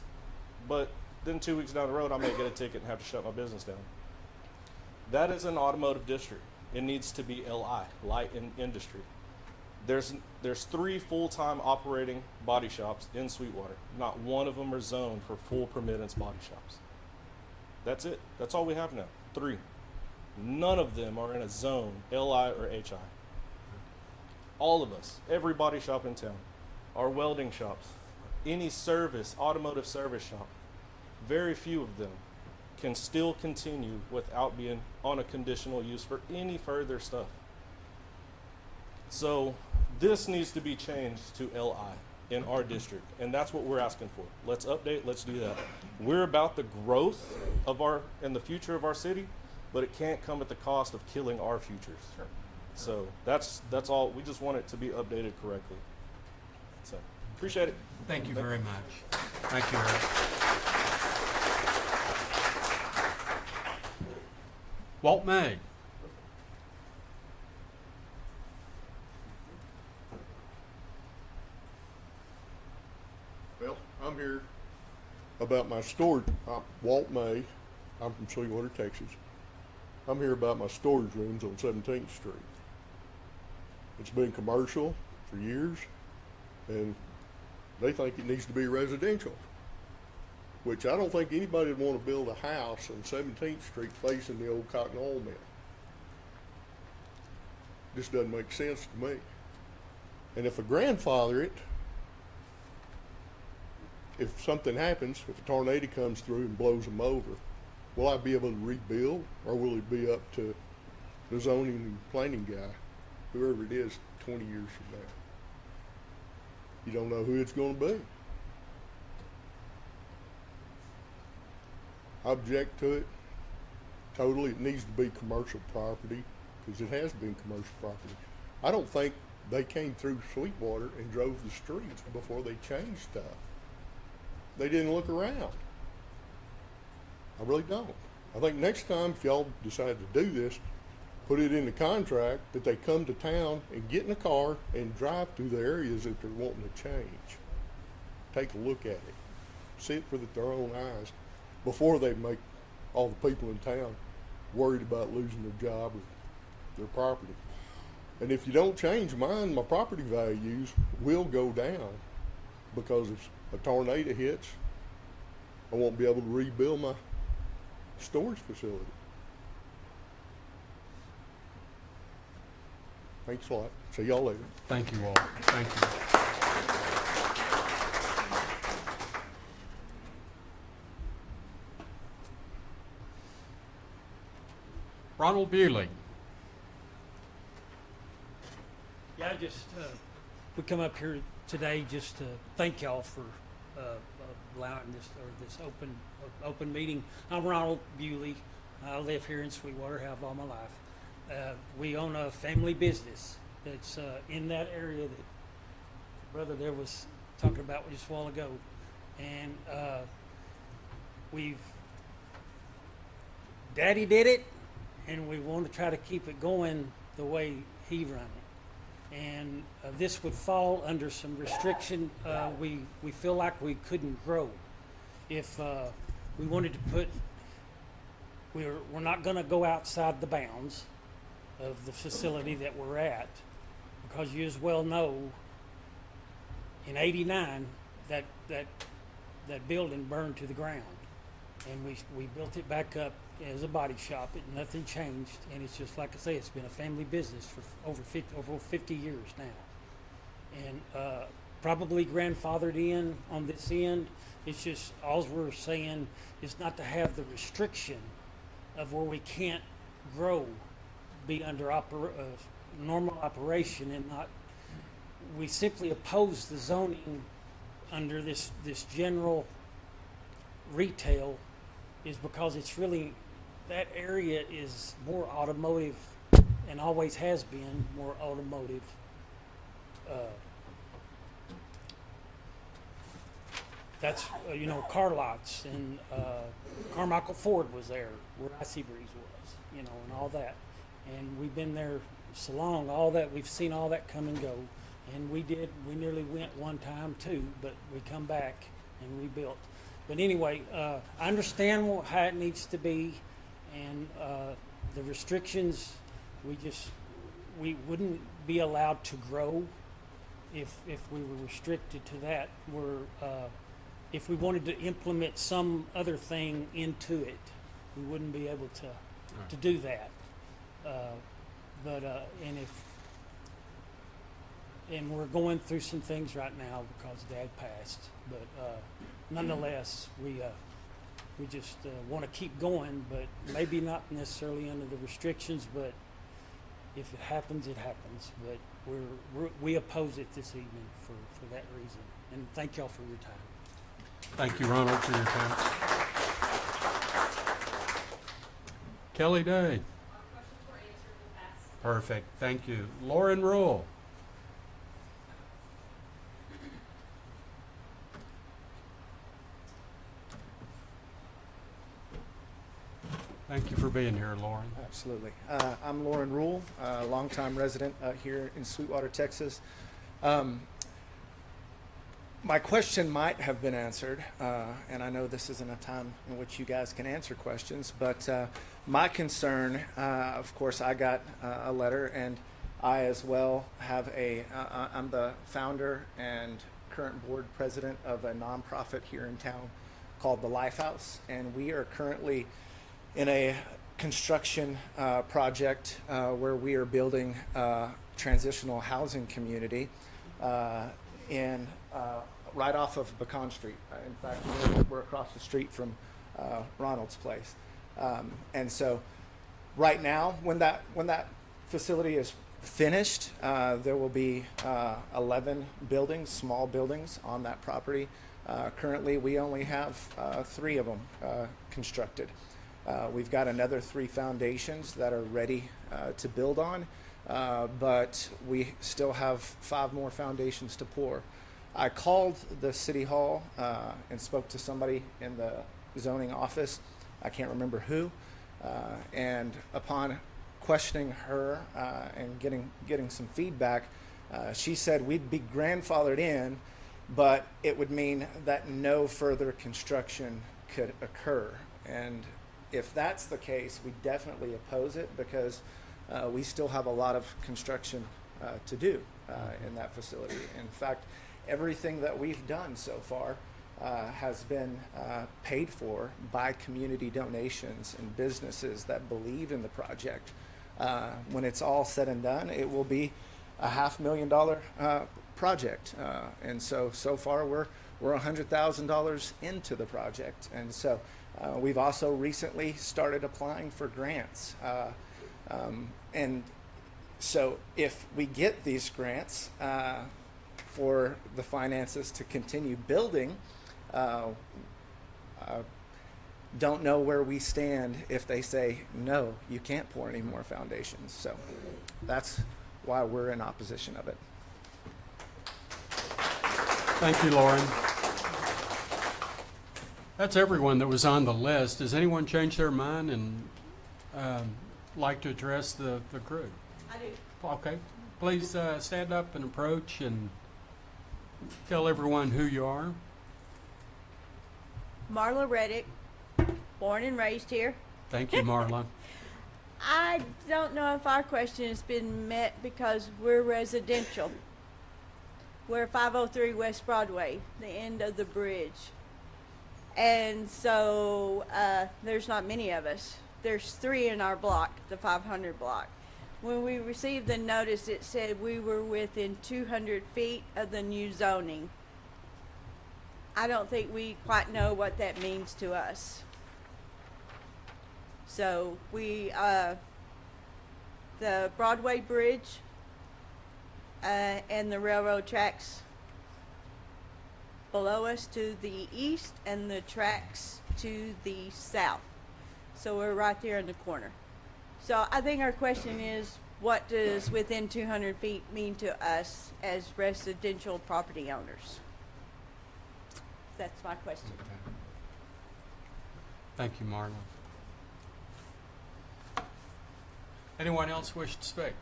But then 2 weeks down the road, I may get a ticket and have to shut my business down. That is an automotive district. It needs to be LI, light in industry. There's 3 full-time operating body shops in Sweetwater. Not one of them are zoned for full permittance body shops. That's it. That's all we have now. 3. None of them are in a zone, LI or HI. All of us, every body shop in town, our welding shops, any service, automotive service shop, very few of them can still continue without being on a conditional use for any further stuff. So this needs to be changed to LI in our district, and that's what we're asking for. Let's update, let's do that. We're about the growth of and the future of our city, but it can't come at the cost of killing our futures. Sure. So that's all. We just want it to be updated correctly. So appreciate it. Thank you very much. Thank you, Eric. Walt May. Well, I'm here about my storage. I'm Walt May. I'm from Sweetwater, Texas. I'm here about my storage rooms on 17th Street. It's been commercial for years, and they think it needs to be residential, which I don't think anybody would want to build a house on 17th Street facing the old cotton oil mill. Just doesn't make sense to me. And if I grandfather it, if something happens, if a tornado comes through and blows them over, will I be able to rebuild, or will it be up to the zoning and planning guy, whoever it is, 20 years from now? You don't know who it's going to be. I object to it totally. It needs to be commercial property, because it has been commercial property. I don't think they came through Sweetwater and drove the streets before they changed stuff. They didn't look around. I really don't. I think next time, if y'all decide to do this, put it in the contract that they come to town and get in a car and drive through the areas that they're wanting to change. Take a look at it. See it with their own eyes before they make all the people in town worried about losing their job or their property. And if you don't change mine, my property values will go down, because if a tornado hits, I won't be able to rebuild my storage facility. Thanks a lot. See y'all later. Thank you, Walt. Thank you. Ronald Bewley. Yeah, I just, we come up here today just to thank y'all for allowing this open meeting. I'm Ronald Bewley. I live here in Sweetwater, have all my life. We own a family business that's in that area that brother there was talking about just a while ago. And Daddy did it, and we want to try to keep it going the way he run it. And this would fall under some restriction. We feel like we couldn't grow if we wanted to put. We're not going to go outside the bounds of the facility that we're at, because you as well know. In '89, that building burned to the ground, and we built it back up as a body shop. Nothing changed, and it's just like I say, it's been a family business for over 50 years now, and probably grandfathered in on this end. It's just all we're saying is not to have the restriction of where we can't grow, be under normal operation, and not. We simply oppose the zoning under this general retail is because it's really, that area is more automotive and always has been more automotive. That's, car lots, and Carmichael Ford was there where Icy Breeze was, and all that. And we've been there so long, all that, we've seen all that come and go. And we nearly went one time too, but we come back and rebuilt. But anyway, I understand how it needs to be, and the restrictions, we wouldn't be allowed to grow if we were restricted to that. If we wanted to implement some other thing into it, we wouldn't be able to do that. And we're going through some things right now because Dad passed, but nonetheless, we just want to keep going, but maybe not necessarily under the restrictions. But if it happens, it happens. But we oppose it this evening for that reason. And thank y'all for your time. Thank you, Ronald, for your time. Kelly Day. Perfect. Thank you. Lauren Rule. Thank you for being here, Lauren. Absolutely. I'm Lauren Rule, longtime resident here in Sweetwater, Texas. My question might have been answered, and I know this isn't a time in which you guys can answer questions, but my concern, of course, I got a letter, and I as well have I'm the founder and current board president of a nonprofit here in town called the Lifehouse, and we are currently in a construction project where we are building a transitional housing community right off of Pecan Street. In fact, we're across the street from Ronald's place. And so right now, when that facility is finished, there will be 11 buildings, small buildings on that property. Currently, we only have 3 of them constructed. We've got another 3 foundations that are ready to build on, but we still have 5 more foundations to pour. I called the city hall and spoke to somebody in the zoning office. I can't remember who. And upon questioning her and getting some feedback, she said we'd be grandfathered in, but it would mean that no further construction could occur. And if that's the case, we definitely oppose it because we still have a lot of construction to do in that facility. In fact, everything that we've done so far has been paid for by community donations and businesses that believe in the project. When it's all said and done, it will be a $500,000 project. And so far we're $100,000 into the project. And so we've also recently started applying for grants. And So if we get these grants for the finances to continue building, don't know where we stand if they say, no, you can't pour any more foundations. So that's why we're in opposition of it. Thank you, Lauren. That's everyone that was on the list. Does anyone change their mind and like to address the crew? I do. Okay, please stand up and approach and tell everyone who you are. Marla Reddick, born and raised here. Thank you, Marla. I don't know if our question has been met because we're residential. We're 503 West Broadway, the end of the bridge. And so there's not many of us. There's 3 in our block, the 500 block. When we received the notice, it said we were within 200 feet of the new zoning. I don't think we quite know what that means to us. So we, the Broadway Bridge and the railroad tracks below us to the east and the tracks to the south. So we're right there in the corner. So I think our question is, what does within 200 feet mean to us as residential property owners? That's my question. Thank you, Marla. Anyone else wish to speak?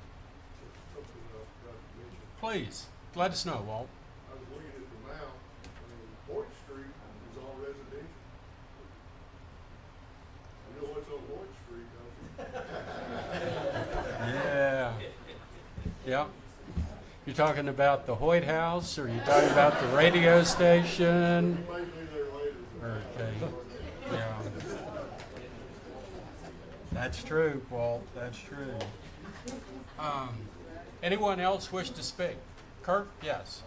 Please, let us know, Walt. I was looking at the map, Hoyt Street is all residential. You know what's on Hoyt Street, don't you? Yeah. Yeah. You talking about the Hoyt House, or you talking about the radio station? You may be there later. Okay. Yeah. That's true, Walt. That's true. Anyone else wish to speak? Kurt? Yes.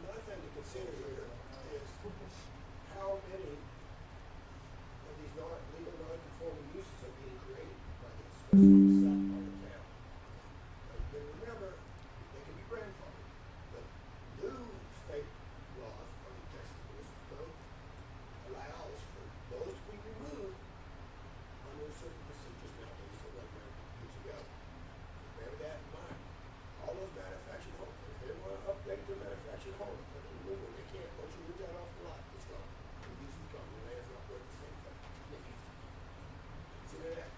Another thing to consider here is how many of these legal non-conforming uses are being created by this, especially in the south part of town. But remember, they can be grandfathered, but new state laws, or the Texas municipal code, allows for those to be removed under certain procedures nowadays that wasn't there years ago. Bear that in mind. All those manufactured homes, if they want to update their manufactured home, put a new one, they can't. Once you move that off the lot, it's gone. The use is gone. The land's not worth the same thing. Consider that.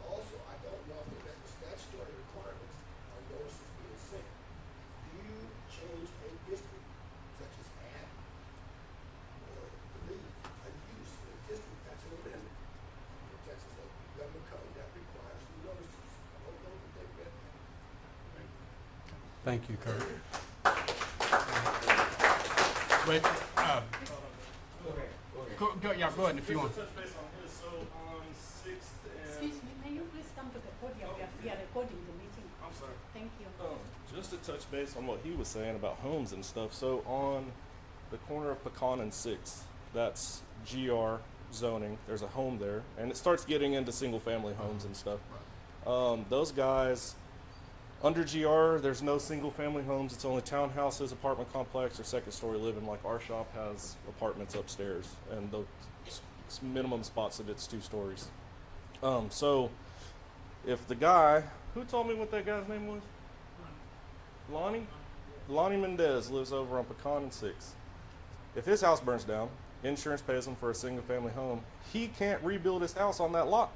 Also, I don't know if they met the statutory requirements on notices being sent. Do you change a district, such as add or delete a use in a district? That's an amendment. In Texas government code, that requires notices. I don't know if they've met that. Thank you, Kurt. Wait, go ahead if you want. Touch base on his. So on 6th and Excuse me, may you please come to the podium? We are recording the meeting. I'm sorry. Thank you. Just to touch base on what he was saying about homes and stuff. So on the corner of Pecan and 6th, that's GR zoning. There's a home there, and it starts getting into single-family homes and stuff. Those guys, under GR, there's no single-family homes. It's only townhouses, apartment complex, or second-story living. Like our shop has apartments upstairs, and the minimum spots that it's 2 stories. So if the guy, who told me what that guy's name was? Lonnie? Lonnie Mendez lives over on Pecan and 6th. If his house burns down, insurance pays him for a single family home. He can't rebuild his house on that lot.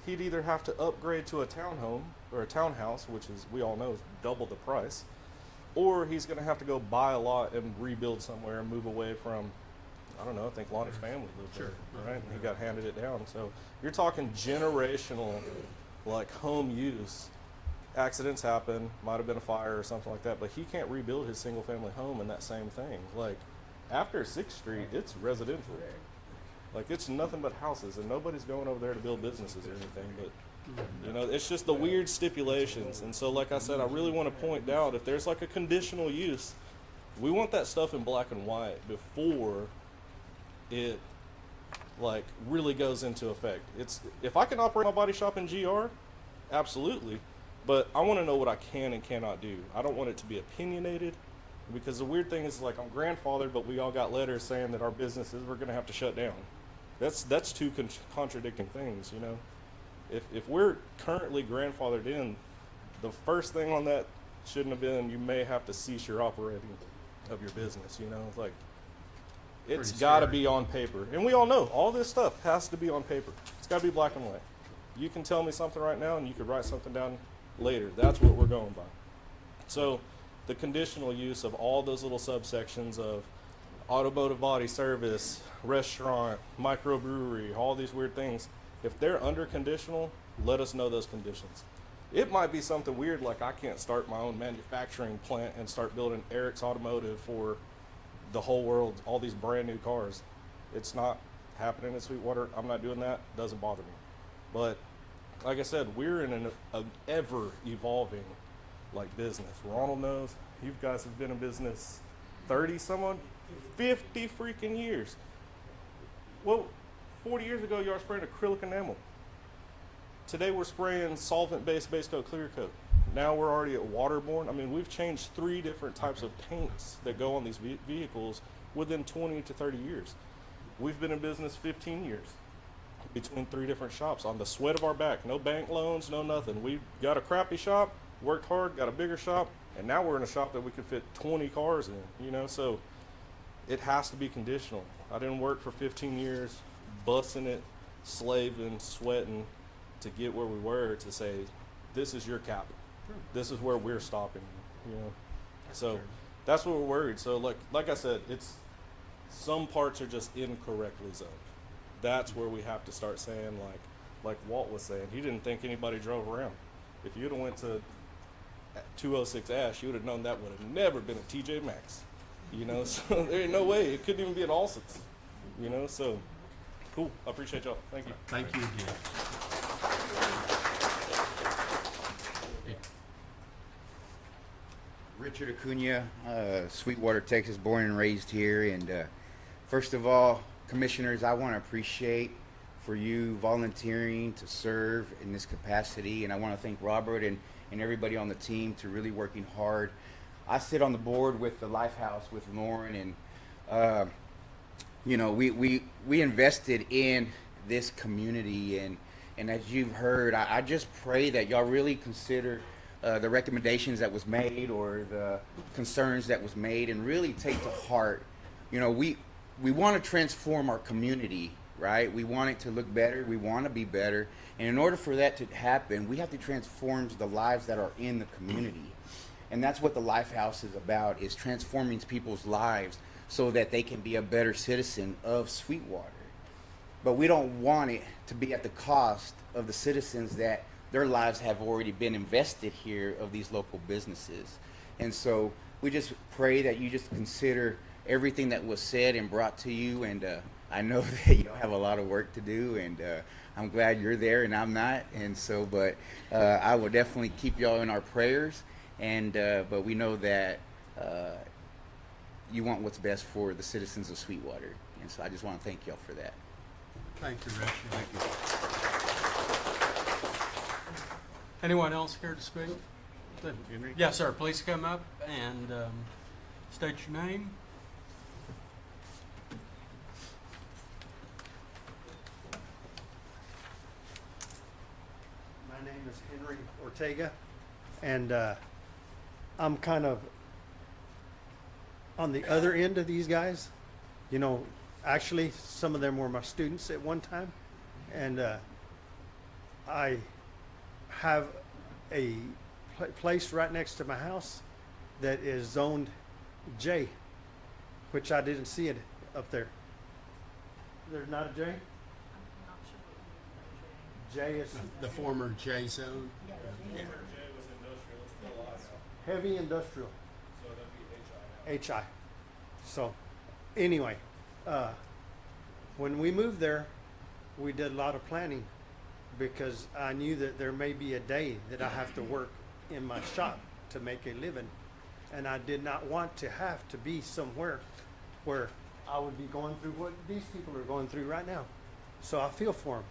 He'd either have to upgrade to a townhome or a townhouse, which is, we all know, is double the price, or he's going to have to go buy a lot and rebuild somewhere and move away from, I don't know, I think Lonnie's family lived there, right? And he got handed it down. So you're talking generational, like, home use. Accidents happen, might have been a fire or something like that, but he can't rebuild his single family home in that same thing. Like, after 6th Street, it's residential. Like, it's nothing but houses, and nobody's going over there to build businesses or anything, but, you know, it's just the weird stipulations. And so, like I said, I really want to point out, if there's like a conditional use, we want that stuff in black and white before it like really goes into effect. It's if I can operate my body shop in GR, absolutely, but I want to know what I can and cannot do. I don't want it to be opinionated, because the weird thing is, like, I'm grandfathered, but we all got letters saying that our businesses were going to have to shut down. That's two contradicting things, you know. If we're currently grandfathered in, the first thing on that shouldn't have been you may have to cease your operating of your business, you know. Like, it's Pretty got to scary. be on paper, and we all know all this stuff has to be on paper. It's got to be black and white. You can tell me something right now, and you could write something down later. That's what we're going by. So the conditional use of all those little subsections of automotive body service, restaurant, microbrewery, all these weird things, if they're under conditional, let us know those conditions. It might be something weird, like I can't start my own manufacturing plant and start building Eric's Automotive for the whole world, all these brand new cars. It's not happening in Sweetwater. I'm not doing that. Doesn't bother me. But like I said, we're in an ever evolving like business. Ronald knows. You guys have been in business 30 someone, 50 freaking years. Well, 40 years ago, you were spraying acrylic enamel. Today, we're spraying solvent-based base coat, clear coat. Now we're already at waterborne. I mean, we've changed 3 different types of paints that go on these vehicles within 20 to 30 years. We've been in business 15 years between 3 different shops on the sweat of our back. No bank loans, no nothing. We got a crappy shop, worked hard, got a bigger shop, and now we're in a shop that we could fit 20 cars in, you know? So it has to be conditional. I didn't work for 15 years, busting it, slaving, sweating to get where we were, to say, this is your capital. This is where we're stopping, you know? So that's what we're worried. So like I said, it's some parts are just incorrectly zoned. That's where we have to start saying, like Walt was saying, he didn't think anybody drove around. If you'd have went to 206 Ash, you would have known that would have never been a TJ Maxx, you know? So there ain't no way. It couldn't even be an Alston's, you know? So cool. I appreciate y'all. Thank you. Thank you again. Richard Acuna, Sweetwater, Texas, born and raised here. And first of all, commissioners, I want to appreciate for you volunteering to serve in this capacity. And I want to thank Robert and everybody on the team to really working hard. I sit on the board with the Lifehouse with Lauren, and you know, we invested in this community, and as you've heard, I just pray that y'all really consider the recommendations that was made, or the concerns that was made, and really take to heart. You know, we want to transform our community, right? We want it to look better. We want to be better. And in order for that to happen, we have to transform the lives that are in the community. And that's what the Lifehouse is about, is transforming people's lives so that they can be a better citizen of Sweetwater. But we don't want it to be at the cost of the citizens that their lives have already been invested here, of these local businesses. And so we just pray that you just consider everything that was said and brought to you. And I know that you have a lot of work to do, and I'm glad you're there and I'm not. And so, but I will definitely keep y'all in our prayers. And but we know that you want what's best for the citizens of Sweetwater. And so I just want to thank y'all for that. Thank you, Richard. Thank you. Anyone else care to speak? Henry? Yes, sir. Please come up and state your name. My name is Henry Ortega, and I'm kind of on the other end of these guys. You know, actually, some of them were my students at one time, and I have a place right next to my house that is zoned J, which I didn't see it up there. There's not a J? J is The former J zone. heavy industrial. HI. So, anyway, when we moved there, we did a lot of planning, because I knew that there may be a day that I have to work in my shop to make a living, and I did not want to have to be somewhere where I would be going through what these people are going through right now. So I feel for them.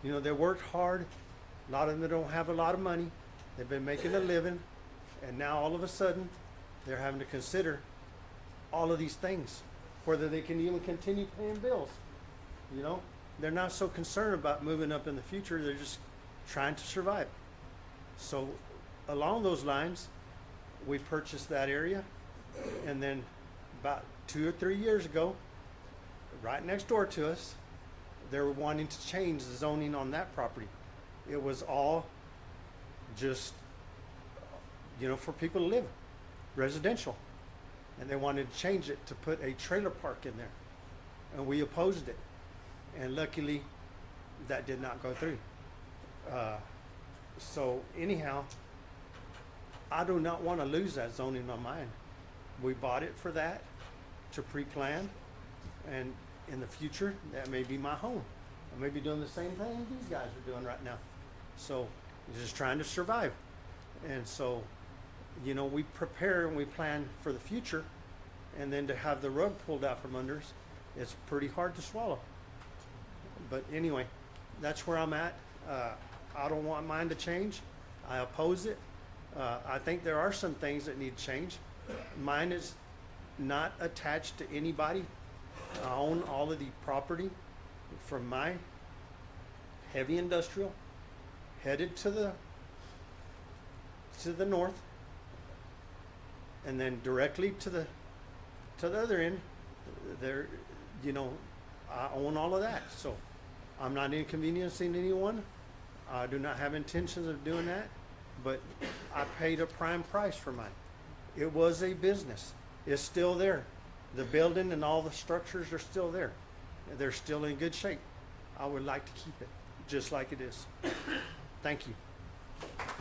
You know, they worked hard. A lot of them don't have a lot of money. They've been making a living, and now all of a sudden, they're having to consider all of these things, whether they can even continue paying bills. You know, they're not so concerned about moving up in the future. They're just trying to survive. So along those lines, we purchased that area, and then about 2 or 3 years ago, right next door to us, they were wanting to change the zoning on that property. It was all just, you know, for people to live, residential. And they wanted to change it to put a trailer park in there. And we opposed it. And luckily, that did not go through. So anyhow, I do not want to lose that zone in my mind. We bought it for that, to pre-plan, and in the future, that may be my home. I may be doing the same thing these guys are doing right now. So, just trying to survive. And so, you know, we prepare and we plan for the future, and then to have the rug pulled out from under us, it's pretty hard to swallow. But anyway, that's where I'm at. I don't want mine to change. I oppose it. I think there are some things that need to change. Mine is not attached to anybody. I own all of the property from my heavy industrial headed to the north, and then directly to the other end. There, you know, I own all of that, so I'm not inconveniencing anyone. I do not have intentions of doing that, but I paid a prime price for mine. It was a business. It's still there. The building and all the structures are still there. They're still in good shape. I would like to keep it just like it is. Thank you.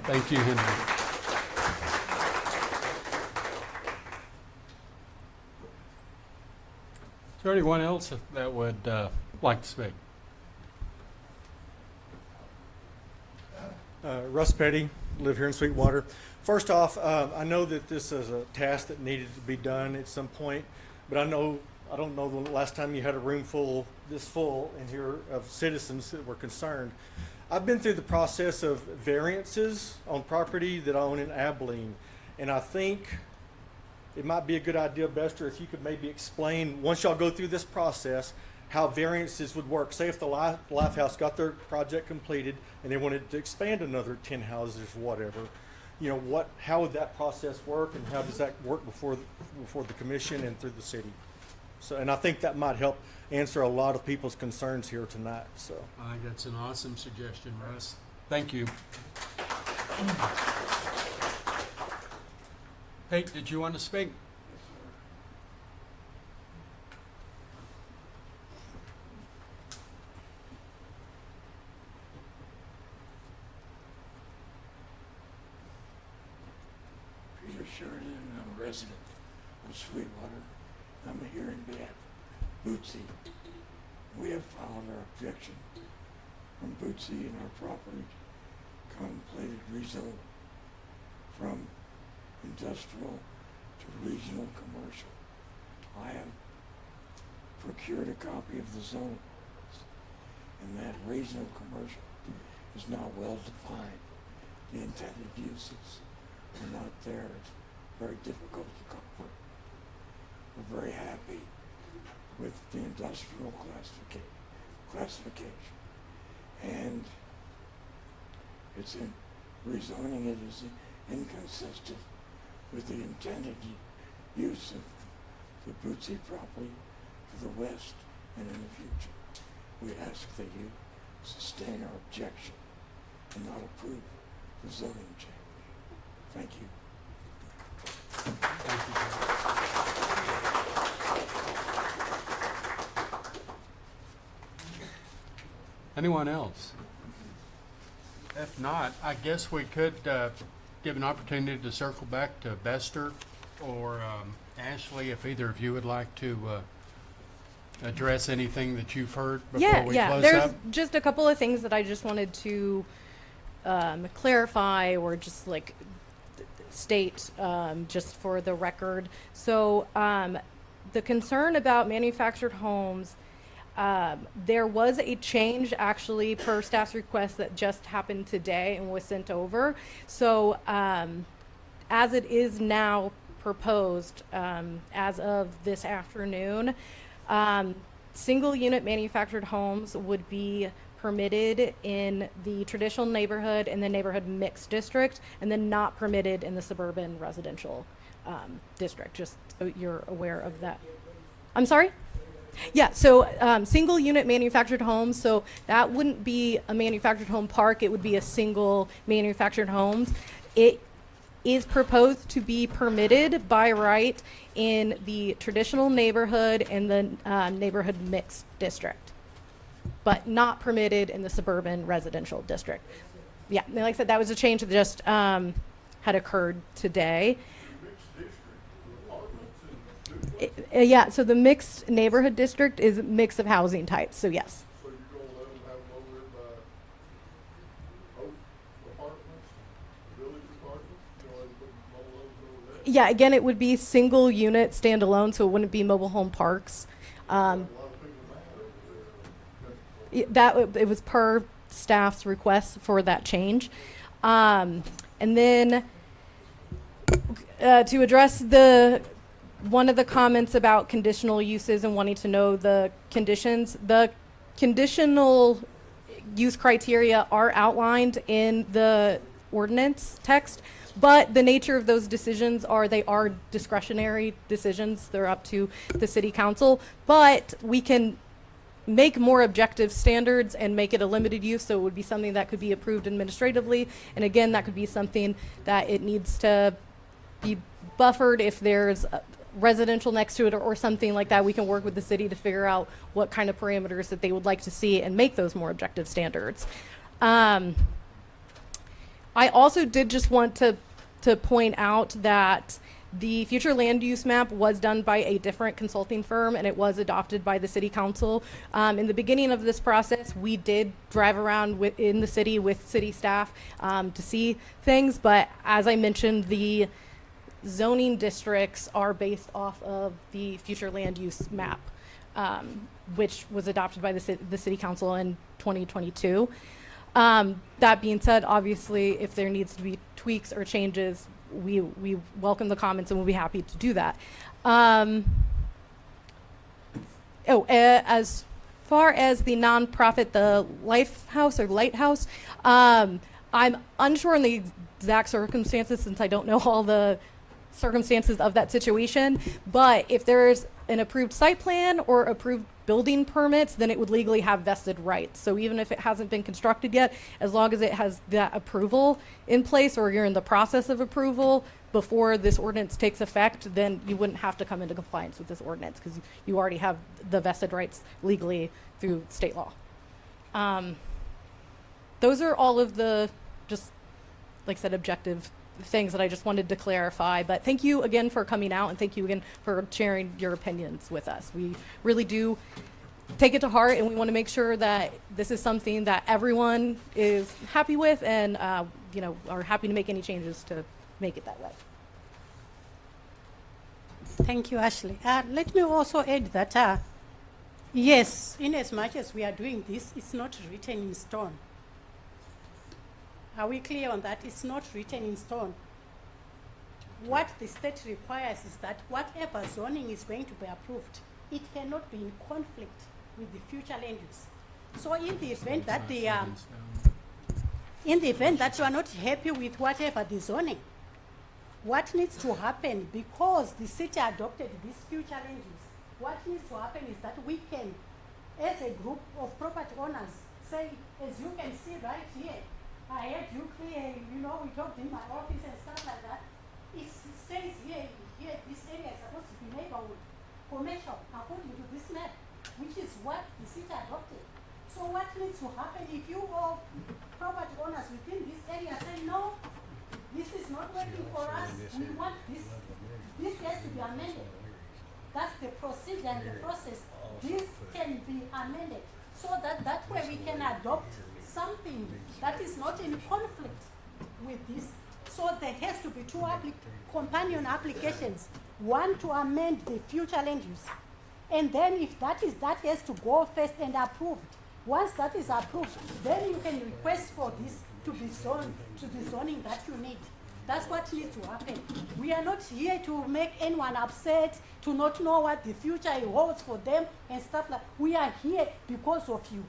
Thank you, Henry. Is there anyone else that would like to speak? Russ Petty, live here in Sweetwater. First off, I know that this is a task that needed to be done at some point, but I don't know the last time you had a room this full in here of citizens that were concerned. I've been through the process of variances on property that I own in Abilene, and I think it might be a good idea, Bester, if you could maybe explain, once y'all go through this process, how variances would work. Say if the Lifehouse got their project completed and they wanted to expand another 10 houses or whatever, you know, how would that process work, and how does that work before the commission and through the city? So, and I think that might help answer a lot of people's concerns here tonight. So I think that's an awesome suggestion, Russ. Thank you. Pete, did you want to speak? Peter Sheridan, I'm a resident of Sweetwater. I'm here in behalf of Bootsy. We have filed our objection from Bootsy and our property contemplated rezone from industrial to regional commercial. I have procured a copy of the zone, and that regional commercial is not well defined. The intended uses are not there. It's very difficult to cover. We're very happy with the industrial classification. And it's in rezoning it is inconsistent with the intended use of the Bootsy property to the west and in the future. We ask that you sustain our objection and not approve the zoning change. Thank you. Anyone else? If not, I guess we could give an opportunity to circle back to Bester or Ashley, if either of you would like to address anything that you've heard before we close There's up. just a couple of things that I just wanted to clarify or just like state just for the record. So the concern about manufactured homes, There was a change actually per staff's request that just happened today and was sent over. So as it is now proposed, as of this afternoon, single unit manufactured homes would be permitted in the traditional neighborhood and the neighborhood mixed district, and then not permitted in the suburban residential district, just so you're aware of that. I'm sorry? Yeah, so single unit manufactured homes, so that wouldn't be a manufactured home park, it would be a single manufactured home. It is proposed to be permitted by right in the traditional neighborhood and the neighborhood mixed district, but not permitted in the suburban residential district. Yeah, and like I said, that was a change that just had occurred today. Yeah, so the mixed neighborhood district is a mix of housing types, so yes. So you're gonna let them have them over there by Oak Apartments, Village Apartments, you know, and put all those over there? Yeah, again, it would be single unit standalone, so it wouldn't be mobile home parks. A lot of people mad over there. It was per staff's request for that change. And then to address one of the comments about conditional uses and wanting to know the conditions, the conditional use criteria are outlined in the ordinance text, but the nature of those decisions they are discretionary decisions. They're up to the city council, but we can make more objective standards and make it a limited use, so it would be something that could be approved administratively. And again, that could be something that it needs to be buffered if there's residential next to it or something like that. We can work with the city to figure out what kind of parameters that they would like to see and make those more objective standards. I also did just want to point out that the future land use map was done by a different consulting firm, and it was adopted by the city council. In the beginning of this process, we did drive around in the city with city staff to see things, but as I mentioned, the zoning districts are based off of the future land use map, which was adopted by the city council in 2022. That being said, obviously, if there needs to be tweaks or changes, we welcome the comments and we'll be happy to do that. As far as the nonprofit, the Lifehouse or Lighthouse, I'm unsure in the exact circumstances since I don't know all the circumstances of that situation, but if there's an approved site plan or approved building permits, then it would legally have vested rights. So even if it hasn't been constructed yet, as long as it has that approval in place or you're in the process of approval before this ordinance takes effect, then you wouldn't have to come into compliance with this ordinance because you already have the vested rights legally through state law. Those are all of the, just like I said, objective things that I just wanted to clarify. But thank you again for coming out, and thank you again for sharing your opinions with us. We really do take it to heart, and we want to make sure that this is something that everyone is happy with and are happy to make any changes to make it that way. Thank you, Ashley. Let me also add that, yes, in as much as we are doing this, it's not written in stone. Are we clear on that? It's not written in stone. What the state requires is that whatever zoning is going to be approved, it cannot be in conflict with the future land use. So in the event that you are not happy with whatever the zoning, what needs to happen, because the city adopted this future land use, what needs to happen is that we can, as a group of property owners, say, as you can see right here, I heard you clear, we talked in my office and stuff like that. It says here, this area is supposed to be neighborhood, commercial, according to this map, which is what the city adopted. So what needs to happen if you all property owners within this area say, no, this is not working for us, we want this has to be amended. That's the procedure and the process. This can be amended so that way we can adopt something that is not in conflict with this. So there has to be two companion applications. One to amend the future land use And then if that has to go first and approved. Once that is approved, then you can request for this to be zoned to the zoning that you need. That's what needs to happen. We are not here to make anyone upset, to not know what the future holds for them and stuff like. We are here because of you.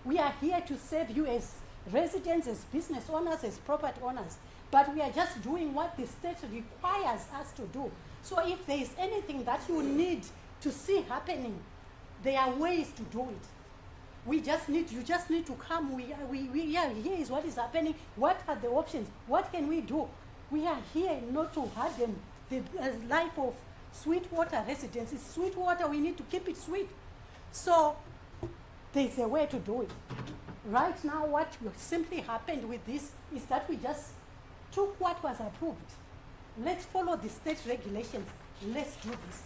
We are here to serve you as residents, as business owners, as property owners. But we are just doing what the state requires us to do. So if there is anything that you need to see happening, there are ways to do it. You just need to come. We are here is what is happening. What are the options? What can we do? We are here not to harden the life of Sweetwater residents. It's Sweetwater, we need to keep it sweet. So there's a way to do it. Right now, what simply happened with this is that we just took what was approved. Let's follow the state regulations. Let's do this.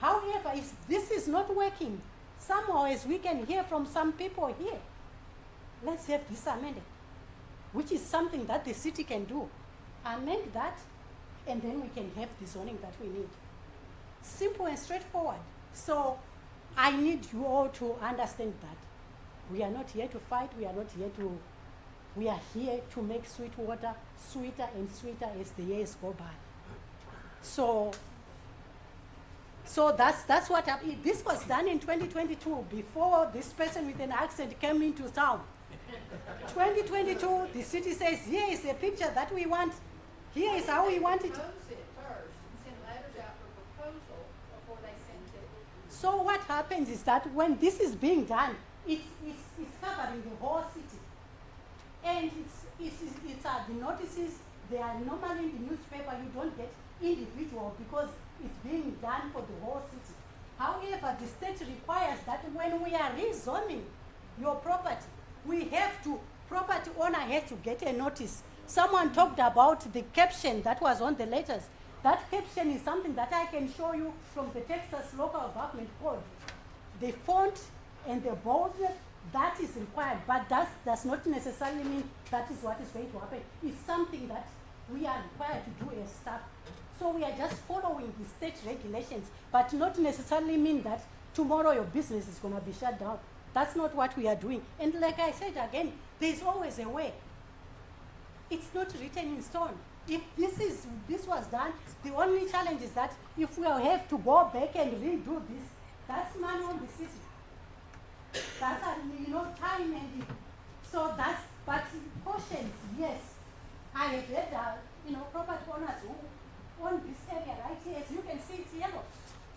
However, if this is not working, somehow as we can hear from some people here, let's have this amended, which is something that the city can do. Amend that, and then we can have the zoning that we need. Simple and straightforward. So I need you all to understand that. We are not here to fight, we are here to make Sweetwater sweeter and sweeter as the years go by. So that's what happened. This was done in 2022, before this person with an accent came into town. 2022, the city says, here is a picture that we want. Here is how we want it. So what happens is that when this is being done, it's covering the whole city. And it's the notices, they are normally in the newspaper, you don't get individual because it's being done for the whole city. However, the state requires that when we are rezoning your property, property owner has to get a notice. Someone talked about the caption that was on the letters. That caption is something that I can show you from the Texas Local Government Code. The font and the bold, that is required, but that does not necessarily mean that is what is going to happen. It's something that we are required to do as staff. So we are just following the state regulations, but not necessarily mean that tomorrow your business is going to be shut down. That's not what we are doing. And like I said again, there's always a way. It's not written in stone. If this was done, the only challenge is that if we have to go back and redo this, that's money on the city. That's time and but cautions, yes. I have read property owners who own this area right here. As you can see, it's yellow,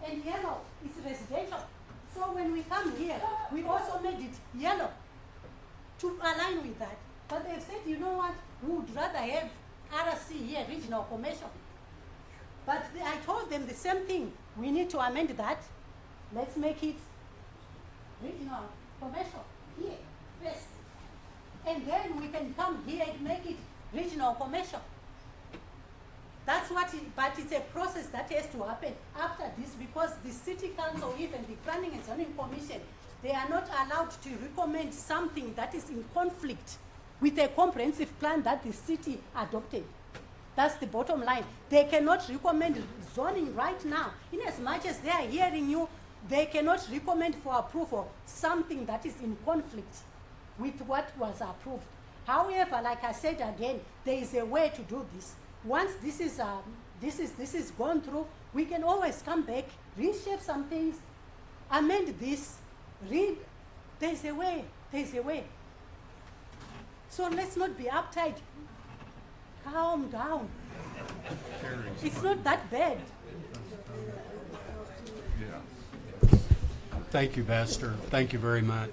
and yellow is residential. So when we come here, we also made it yellow to align with that. But they've said, you know what, we would rather have RC here, regional commercial. But I told them the same thing. We need to amend that. Let's make it regional commercial here first. And then we can come here and make it regional commercial. That's what but it's a process that has to happen after this, because the city council, even the planning and zoning commission, they are not allowed to recommend something that is in conflict with a comprehensive plan that the city adopted. That's the bottom line. They cannot recommend zoning right now. In as much as they are hearing you, they cannot recommend for approval something that is in conflict with what was approved. However, like I said again, there is a way to do this. Once this is gone through, we can always come back, reshape some things, amend this, there's a way. So let's not be uptight. Calm down. It's not that bad. Thank you, Bester. Thank you very much.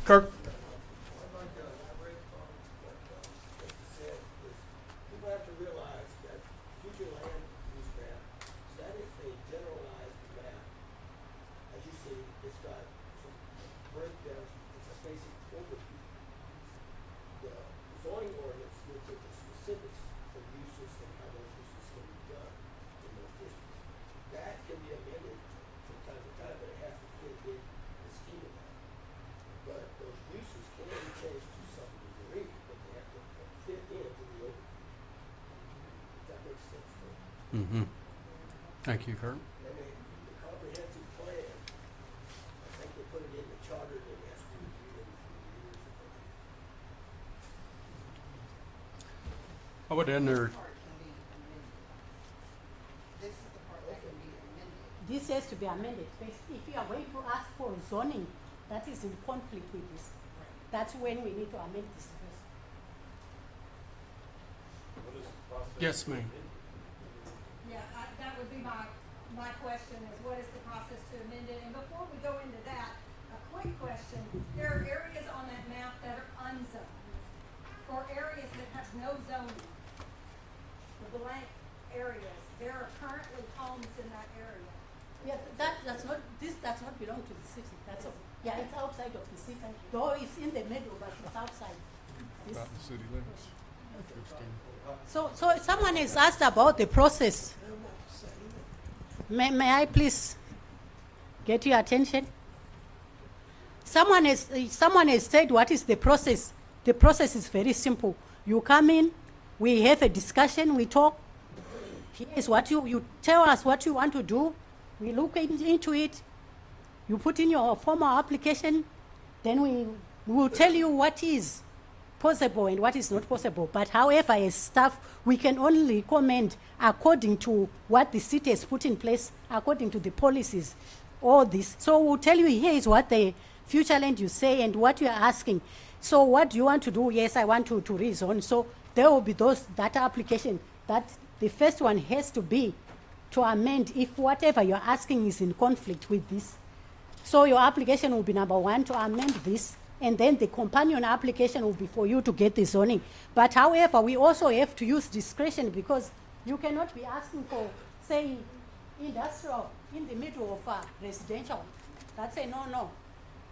Kirk? People have to realize that future land use map, that is a generalized map. As you see, it's got some breakdowns, it's a basic overview. The zoning ordinance looks at the specifics for uses and how those uses can be done in those districts. That can be amended from time to time, but it has to fit in the scheme of that. But those uses can be changed to some degree, but they have to fit into the overview. If that makes sense. Mm-hmm. Thank you, Kurt. And the comprehensive plan, I think they put it in the charter, and it has to be reviewed every 4 years. I would enter, This has to be amended. If you are going to ask for zoning that is in conflict with this, that's when we need to amend this first. yes, ma'am. Yeah, that would be my question is what is the process to amend it? And before we go into that, a quick question. There are areas on that map that are unzoned or areas that have no zoning. The blank areas, there are currently homes in that area. Yeah, that's not, this does not belong to the city, that's all. Yeah, it's outside of the city, though it's in the middle, but it's outside. This- About the city limits. So someone has asked about the process. May I please get your attention? Someone has said, what is the process? The process is very simple. You come in, we have a discussion, we talk. Here is what you tell us what you want to do. We look into it. You put in your formal application. Then we will tell you what is possible and what is not possible. But however, as staff, we can only comment according to what the city has put in place, according to the policies, all this. So we'll tell you here is what the future land you say and what you are asking. So what do you want to do? Yes, I want to rezone. So there will be those data application that the first one has to be to amend if whatever you're asking is in conflict with this. So your application will be number 1 to amend this, and then the companion application will be for you to get the zoning. But however, we also have to use discretion because you cannot be asking for, say, industrial in the middle of residential. That's a no-no.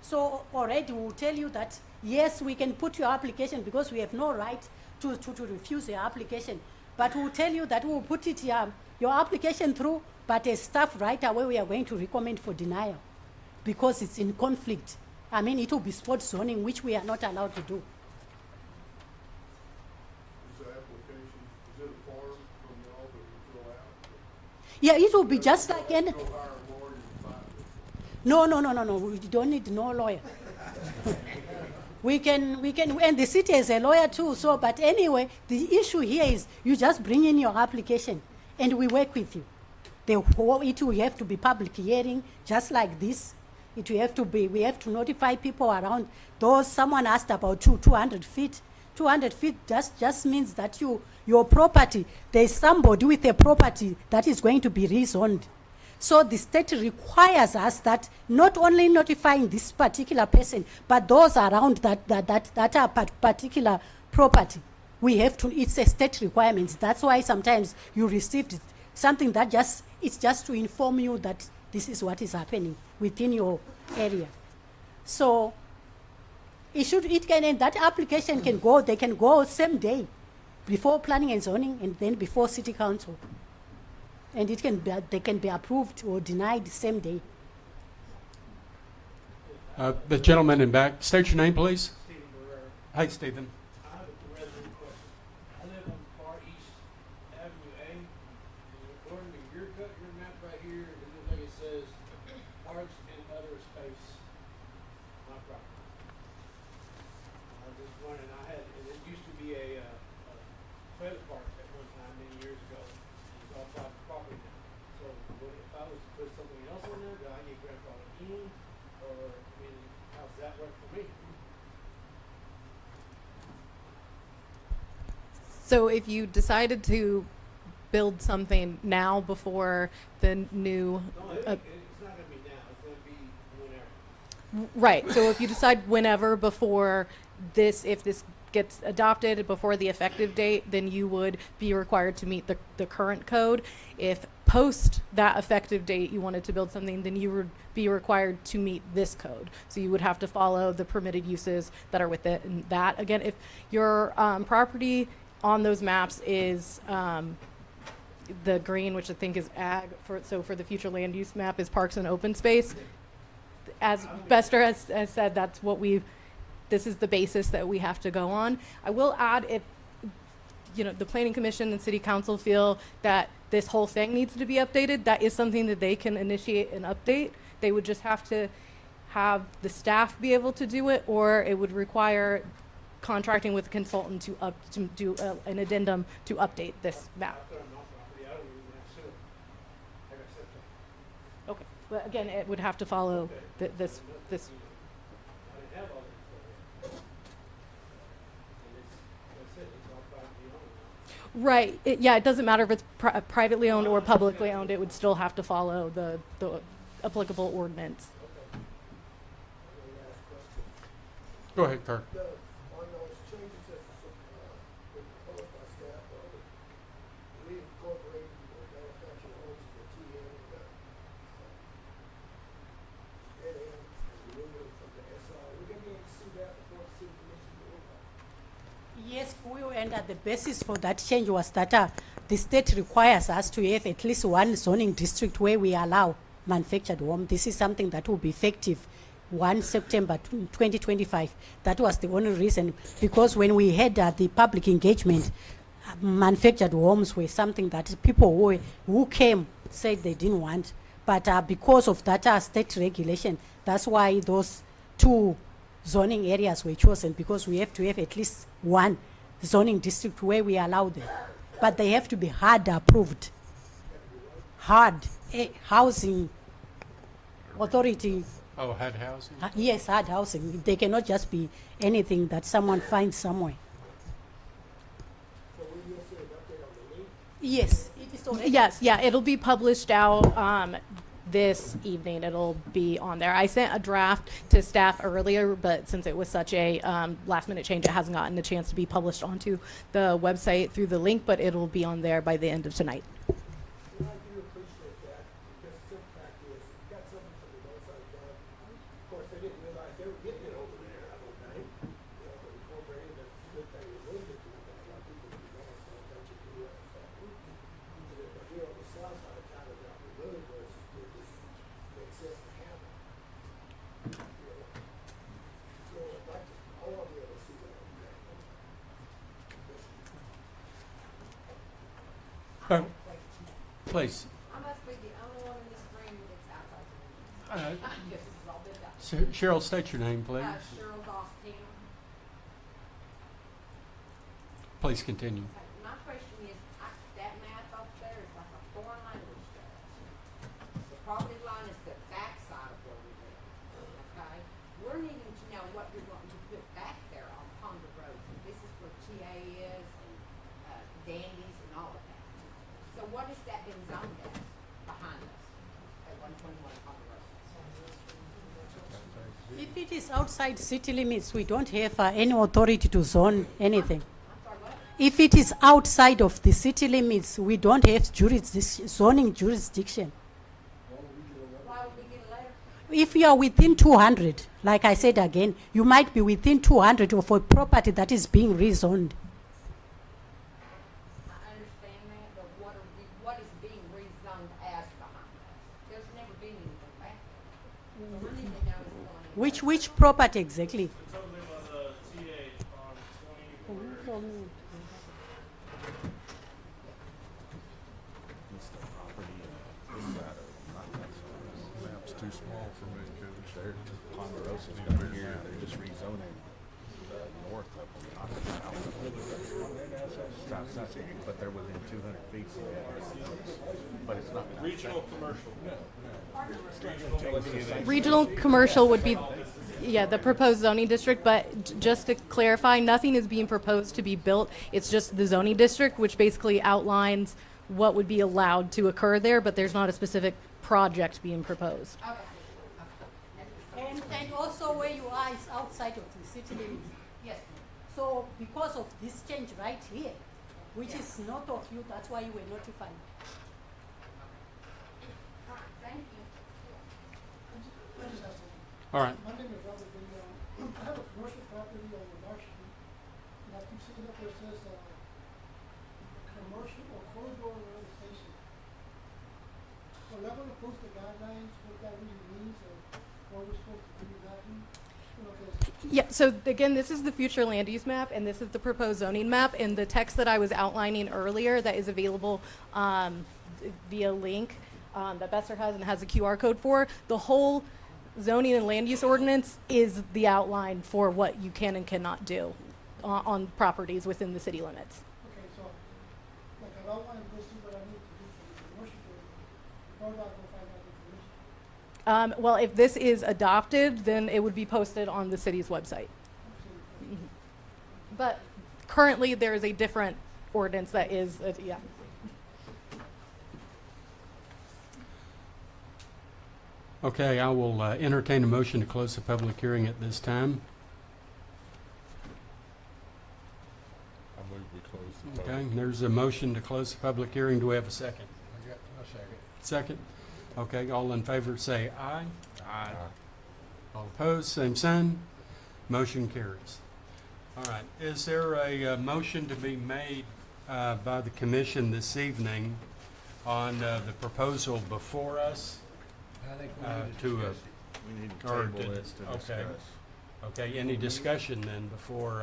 So already we'll tell you that, yes, we can put your application because we have no right to refuse your application. But we'll tell you that we'll put it your application through, but as staff right away we are going to recommend for denial because it's in conflict. I mean, it will be spot zoning, which we are not allowed to do. Is the application, is it a form from y'all that we fill out? Yeah, it will be just like any. Go hire a lawyer and find it. No. We don't need no lawyer. We can, and the city has a lawyer too. So, but anyway, the issue here is you just bring in your application, and we work with you. It will have to be public hearing, just like this. It will have to be. We have to notify people around. Those someone asked about 200 feet. 200 feet just means that your property. There is somebody with a property that is going to be rezoned. So the state requires us that not only notifying this particular person, but those around that are particular property. We have to, it's a state requirement. That's why sometimes you received something that it's just to inform you that this is what is happening within your area. So that application can go, they can go same day before planning and zoning and then before city council. And they can be approved or denied the same day. The gentleman in back, state your name, please. Stephen Barrera. Hi, Stephen. I have a resident question. I live on Far East Avenue A, and according to your map right here, it looks like it says parks and other space, my property. I was just wondering, and it used to be a trailer park at one time many years ago. It's all private property now. So if I was to put something else on there, do I get grandfathered in? Or, I mean, how does that work for me? So if you decided to build something now before the new, No, it's not gonna be now, it's gonna be whenever. right, so if you decide whenever before this, if this gets adopted before the effective date, then you would be required to meet the current code. If post that effective date you wanted to build something, then you would be required to meet this code. So you would have to follow the permitted uses that are with it. And that, again, if your property on those maps is the green, which I think is ag, so for the future land use map is parks and open space. As Bester has said, that's what this is the basis that we have to go on. I will add, if the Planning Commission and City Council feel that this whole thing needs to be updated, that is something that they can initiate an update. They would just have to have the staff be able to do it, or it would require contracting with a consultant to do an addendum to update this map. I put on my property, I don't even have sewer. I got septic. Okay, but again, it would have to follow this. I didn't have all this before. And that's it, it's all privately owned now. Right. Yeah, it doesn't matter if it's privately owned or publicly owned. It would still have to follow the applicable ordinance. Go ahead, Kirk. On those changes that were proposed by staff, we incorporated the manufactured homes, the TN, and removing from the SR. We're gonna be able to see that before the city commission. Yes, we will, and the basis for that change was that the state requires us to have at least one zoning district where we allow manufactured home. This is something that will be effective 1 September 2025. That was the only reason, because when we had the public engagement, manufactured homes were something that people who came said they didn't want. But because of that state regulation, that's why those two zoning areas were chosen, because we have to have at least one zoning district where we allow them. But they have to be hard approved. Hard housing authority. Oh, HUD housing? Yes, hard housing. They cannot just be anything that someone finds somewhere. So we will see an update on the link. Yes, it is already. Yes, yeah, it'll be published out this evening. It'll be on there. I sent a draft to staff earlier, but since it was such a last minute change, it hasn't gotten a chance to be published onto the website through the link, but it'll be on there by the end of tonight. And I do appreciate that, because the simple fact is, if you got something from the north side of town, of course, they didn't realize they were getting it over there, I don't think. You know, incorporated, that's a good thing, it was a good thing, a lot of people in the north side, don't you do that stuff. But here on the south side of town, that we really was, it just makes sense to have it. You know, so I'd like to, I want to be able to see that on that. Please. I must be the only one in this room that's outside. Uh, This is all been done. Cheryl, state your name, please. Cheryl Dostine. Please continue. My question is, that map up there is like a foreign language to us. The property line is the back side of where we live, okay? We're needing to know what you're going to put back there on Ponder Road. This is where TA is and Dandy's and all of that. So what has that been zoned as behind us at 121 Ponder Road? If it is outside city limits, we don't have any authority to zone anything. I'm sorry, what? If it is outside of the city limits, we don't have zoning jurisdiction. Why would we get a letter? If you are within 200, like I said again, you might be within 200 of a property that is being rezoned. I understand that, but what is being rezoned as behind us? There's never been anything back there. So we need to know what's going on. Which property exactly? It's over there by the TA on 20. Map's too small for me, because they're, Ponderosa's coming here, they're just rezoning the north of them. But they're within 200 feet, so they have, but it's not. Regional commercial. Regional commercial would be, yeah, the proposed zoning district, but just to clarify, nothing is being proposed to be built. It's just the zoning district, which basically outlines what would be allowed to occur there, but there's not a specific project being proposed. Okay. And also where you are is outside of the city limits. Yes. So because of this change right here, which is north of you, that's why you were notified. All right, thank you. All right. My name is Robert Villar. I have a commercial property on Marsh Street, and I keep seeing up where it says, commercial or corridor realization. So I'm not gonna post the guidelines, what that really means, or what we're supposed to do exactly. You know, 'cause Yeah, so again, this is the future land use map, and this is the proposed zoning map, and the text that I was outlining earlier that is available via link that Besser has and has a QR code for. The whole zoning and land use ordinance is the outline for what you can and cannot do on properties within the city limits. Okay, so, like, I don't want to see what I need to do for the commercial building, before I go find out information. Well, if this is adopted, then it would be posted on the city's website. Mhm. But currently, there is a different ordinance that is, yeah. Okay, I will entertain a motion to close the public hearing at this time. I move we close the public. Okay, there's a motion to close the public hearing. Do we have a second? I got a second. Second? Okay, all in favor say aye. Aye. All opposed, same sign. Motion carries. All right, is there a motion to be made by the commission this evening on the proposal before us? I think we need to We or need to table did- this to okay. discuss. Okay, any discussion then before,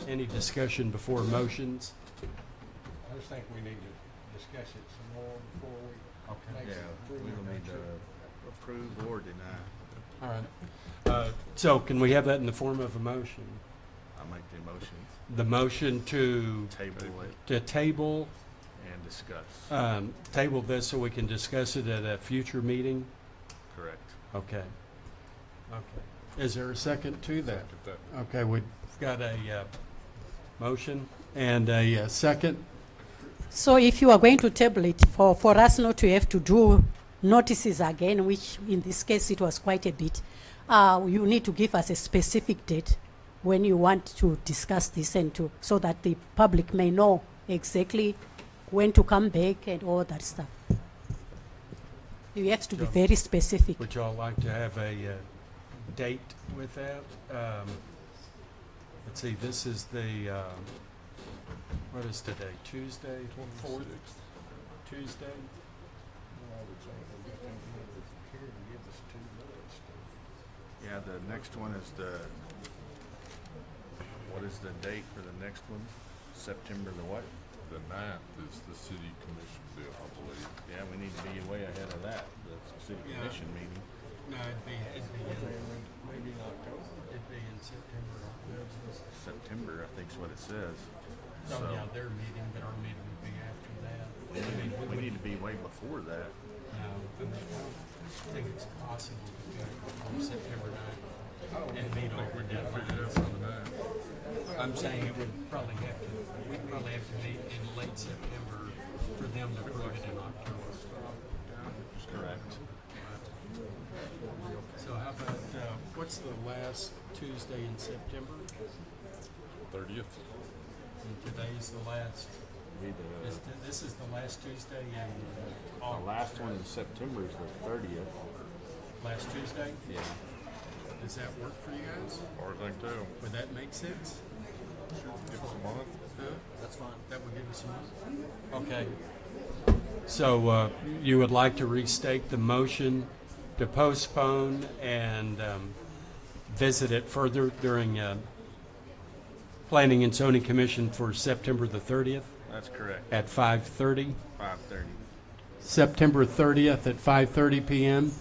any discussion before motions? I just think we need to discuss it some more before we. Okay. Yeah, we will need to approve or deny. All right. So can we have that in the form of a motion? I make the motion, The motion to, table it to table, and discuss. table this so we can discuss it at a future meeting? Correct. Okay. Okay. Is there a second to that? Second that. Okay, we've got a motion and a second. So if you are going to table it for us not to have to do notices again, which in this case it was quite a bit, you need to give us a specific date when you want to discuss this and to, so that the public may know exactly when to come back and all that stuff. You have to be Sure. very specific. Would y'all like to have a date with that? Let's see, this is the, what is today? Tuesday? Fourth? Tuesday? Yeah, the next one is what is the date for the next one? September the what? The 9th is the city commission deal, I believe. Yeah, we need to be way ahead of that, the city Yeah. commission meeting. No, it'd be maybe in October. It'd be in September. September, I think is what it says. Oh, So, yeah, their meeting, but our meeting would be after that. we need to be way before that. No, I think it's possible to do it before September 9th. And meet over deadlines. I'm saying it would probably have to, we'd probably have to meet in late September for them to approve it in October. Correct. So how about, what's the last Tuesday in September? 30th. And today's the last, this is the last Tuesday in The August. last one in September is the 30th. Last Tuesday? Yeah. Does that work for you guys? Or I think so. Would that make sense? Give us a month. That's fine. That would give us a month? Okay. So, you would like to restate the motion to postpone and, visit it further during, Planning and Zoning Commission for September the 30th That's correct. at 5:30? 5:30. September 30th at 5:30 PM.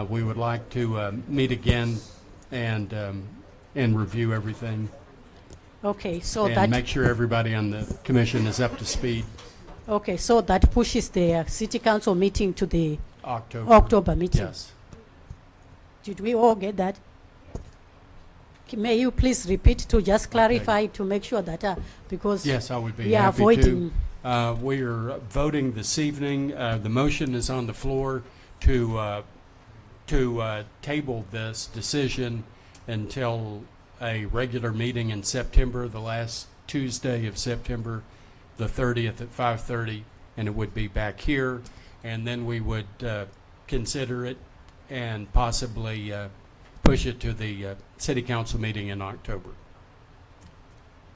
We would like to meet again and review everything Okay, so and that, make sure everybody on the commission is up to speed. okay, so that pushes the city council meeting to the October. meeting. Yes. Did we all get that? May you please repeat to just clarify to make sure that, because Yes, I would be we are happy to. avoiding. We are voting this evening. The motion is on the floor to table this decision until a regular meeting in September, the last Tuesday of September, the 30th at 5:30, and it would be back here. And then we would consider it and possibly push it to the city council meeting in October.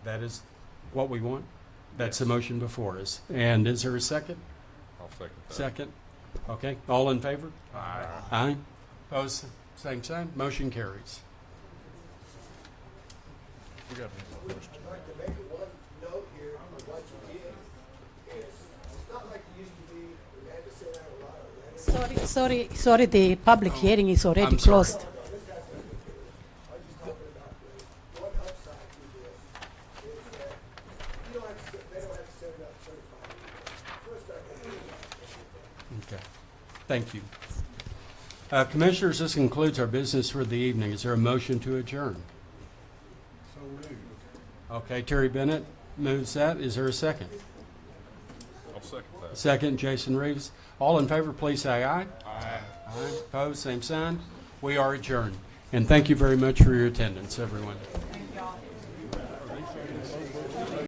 That is what we want? That's the motion before us. And is there a second? I'll second that. Second? Okay, all in favor? Aye. Aye. Opposed, same sign. Motion carries. We got a question. To make one note here on what you did is, it's not like it used to be, Sorry, the public hearing is already I'm sorry. closed. One upside to this is that you don't have to, they don't have to set it up certified. So it's not gonna be. Okay. Thank you. Commissioners, this concludes our business for the evening. Is there a motion to adjourn? So moved. Okay, Terry Bennett moves that. Is there a second? I'll second that. Second, Jason Reeves. All in favor, please say aye. Aye. Aye. Opposed, same sign. We are adjourned. And thank you very much for your attendance, everyone.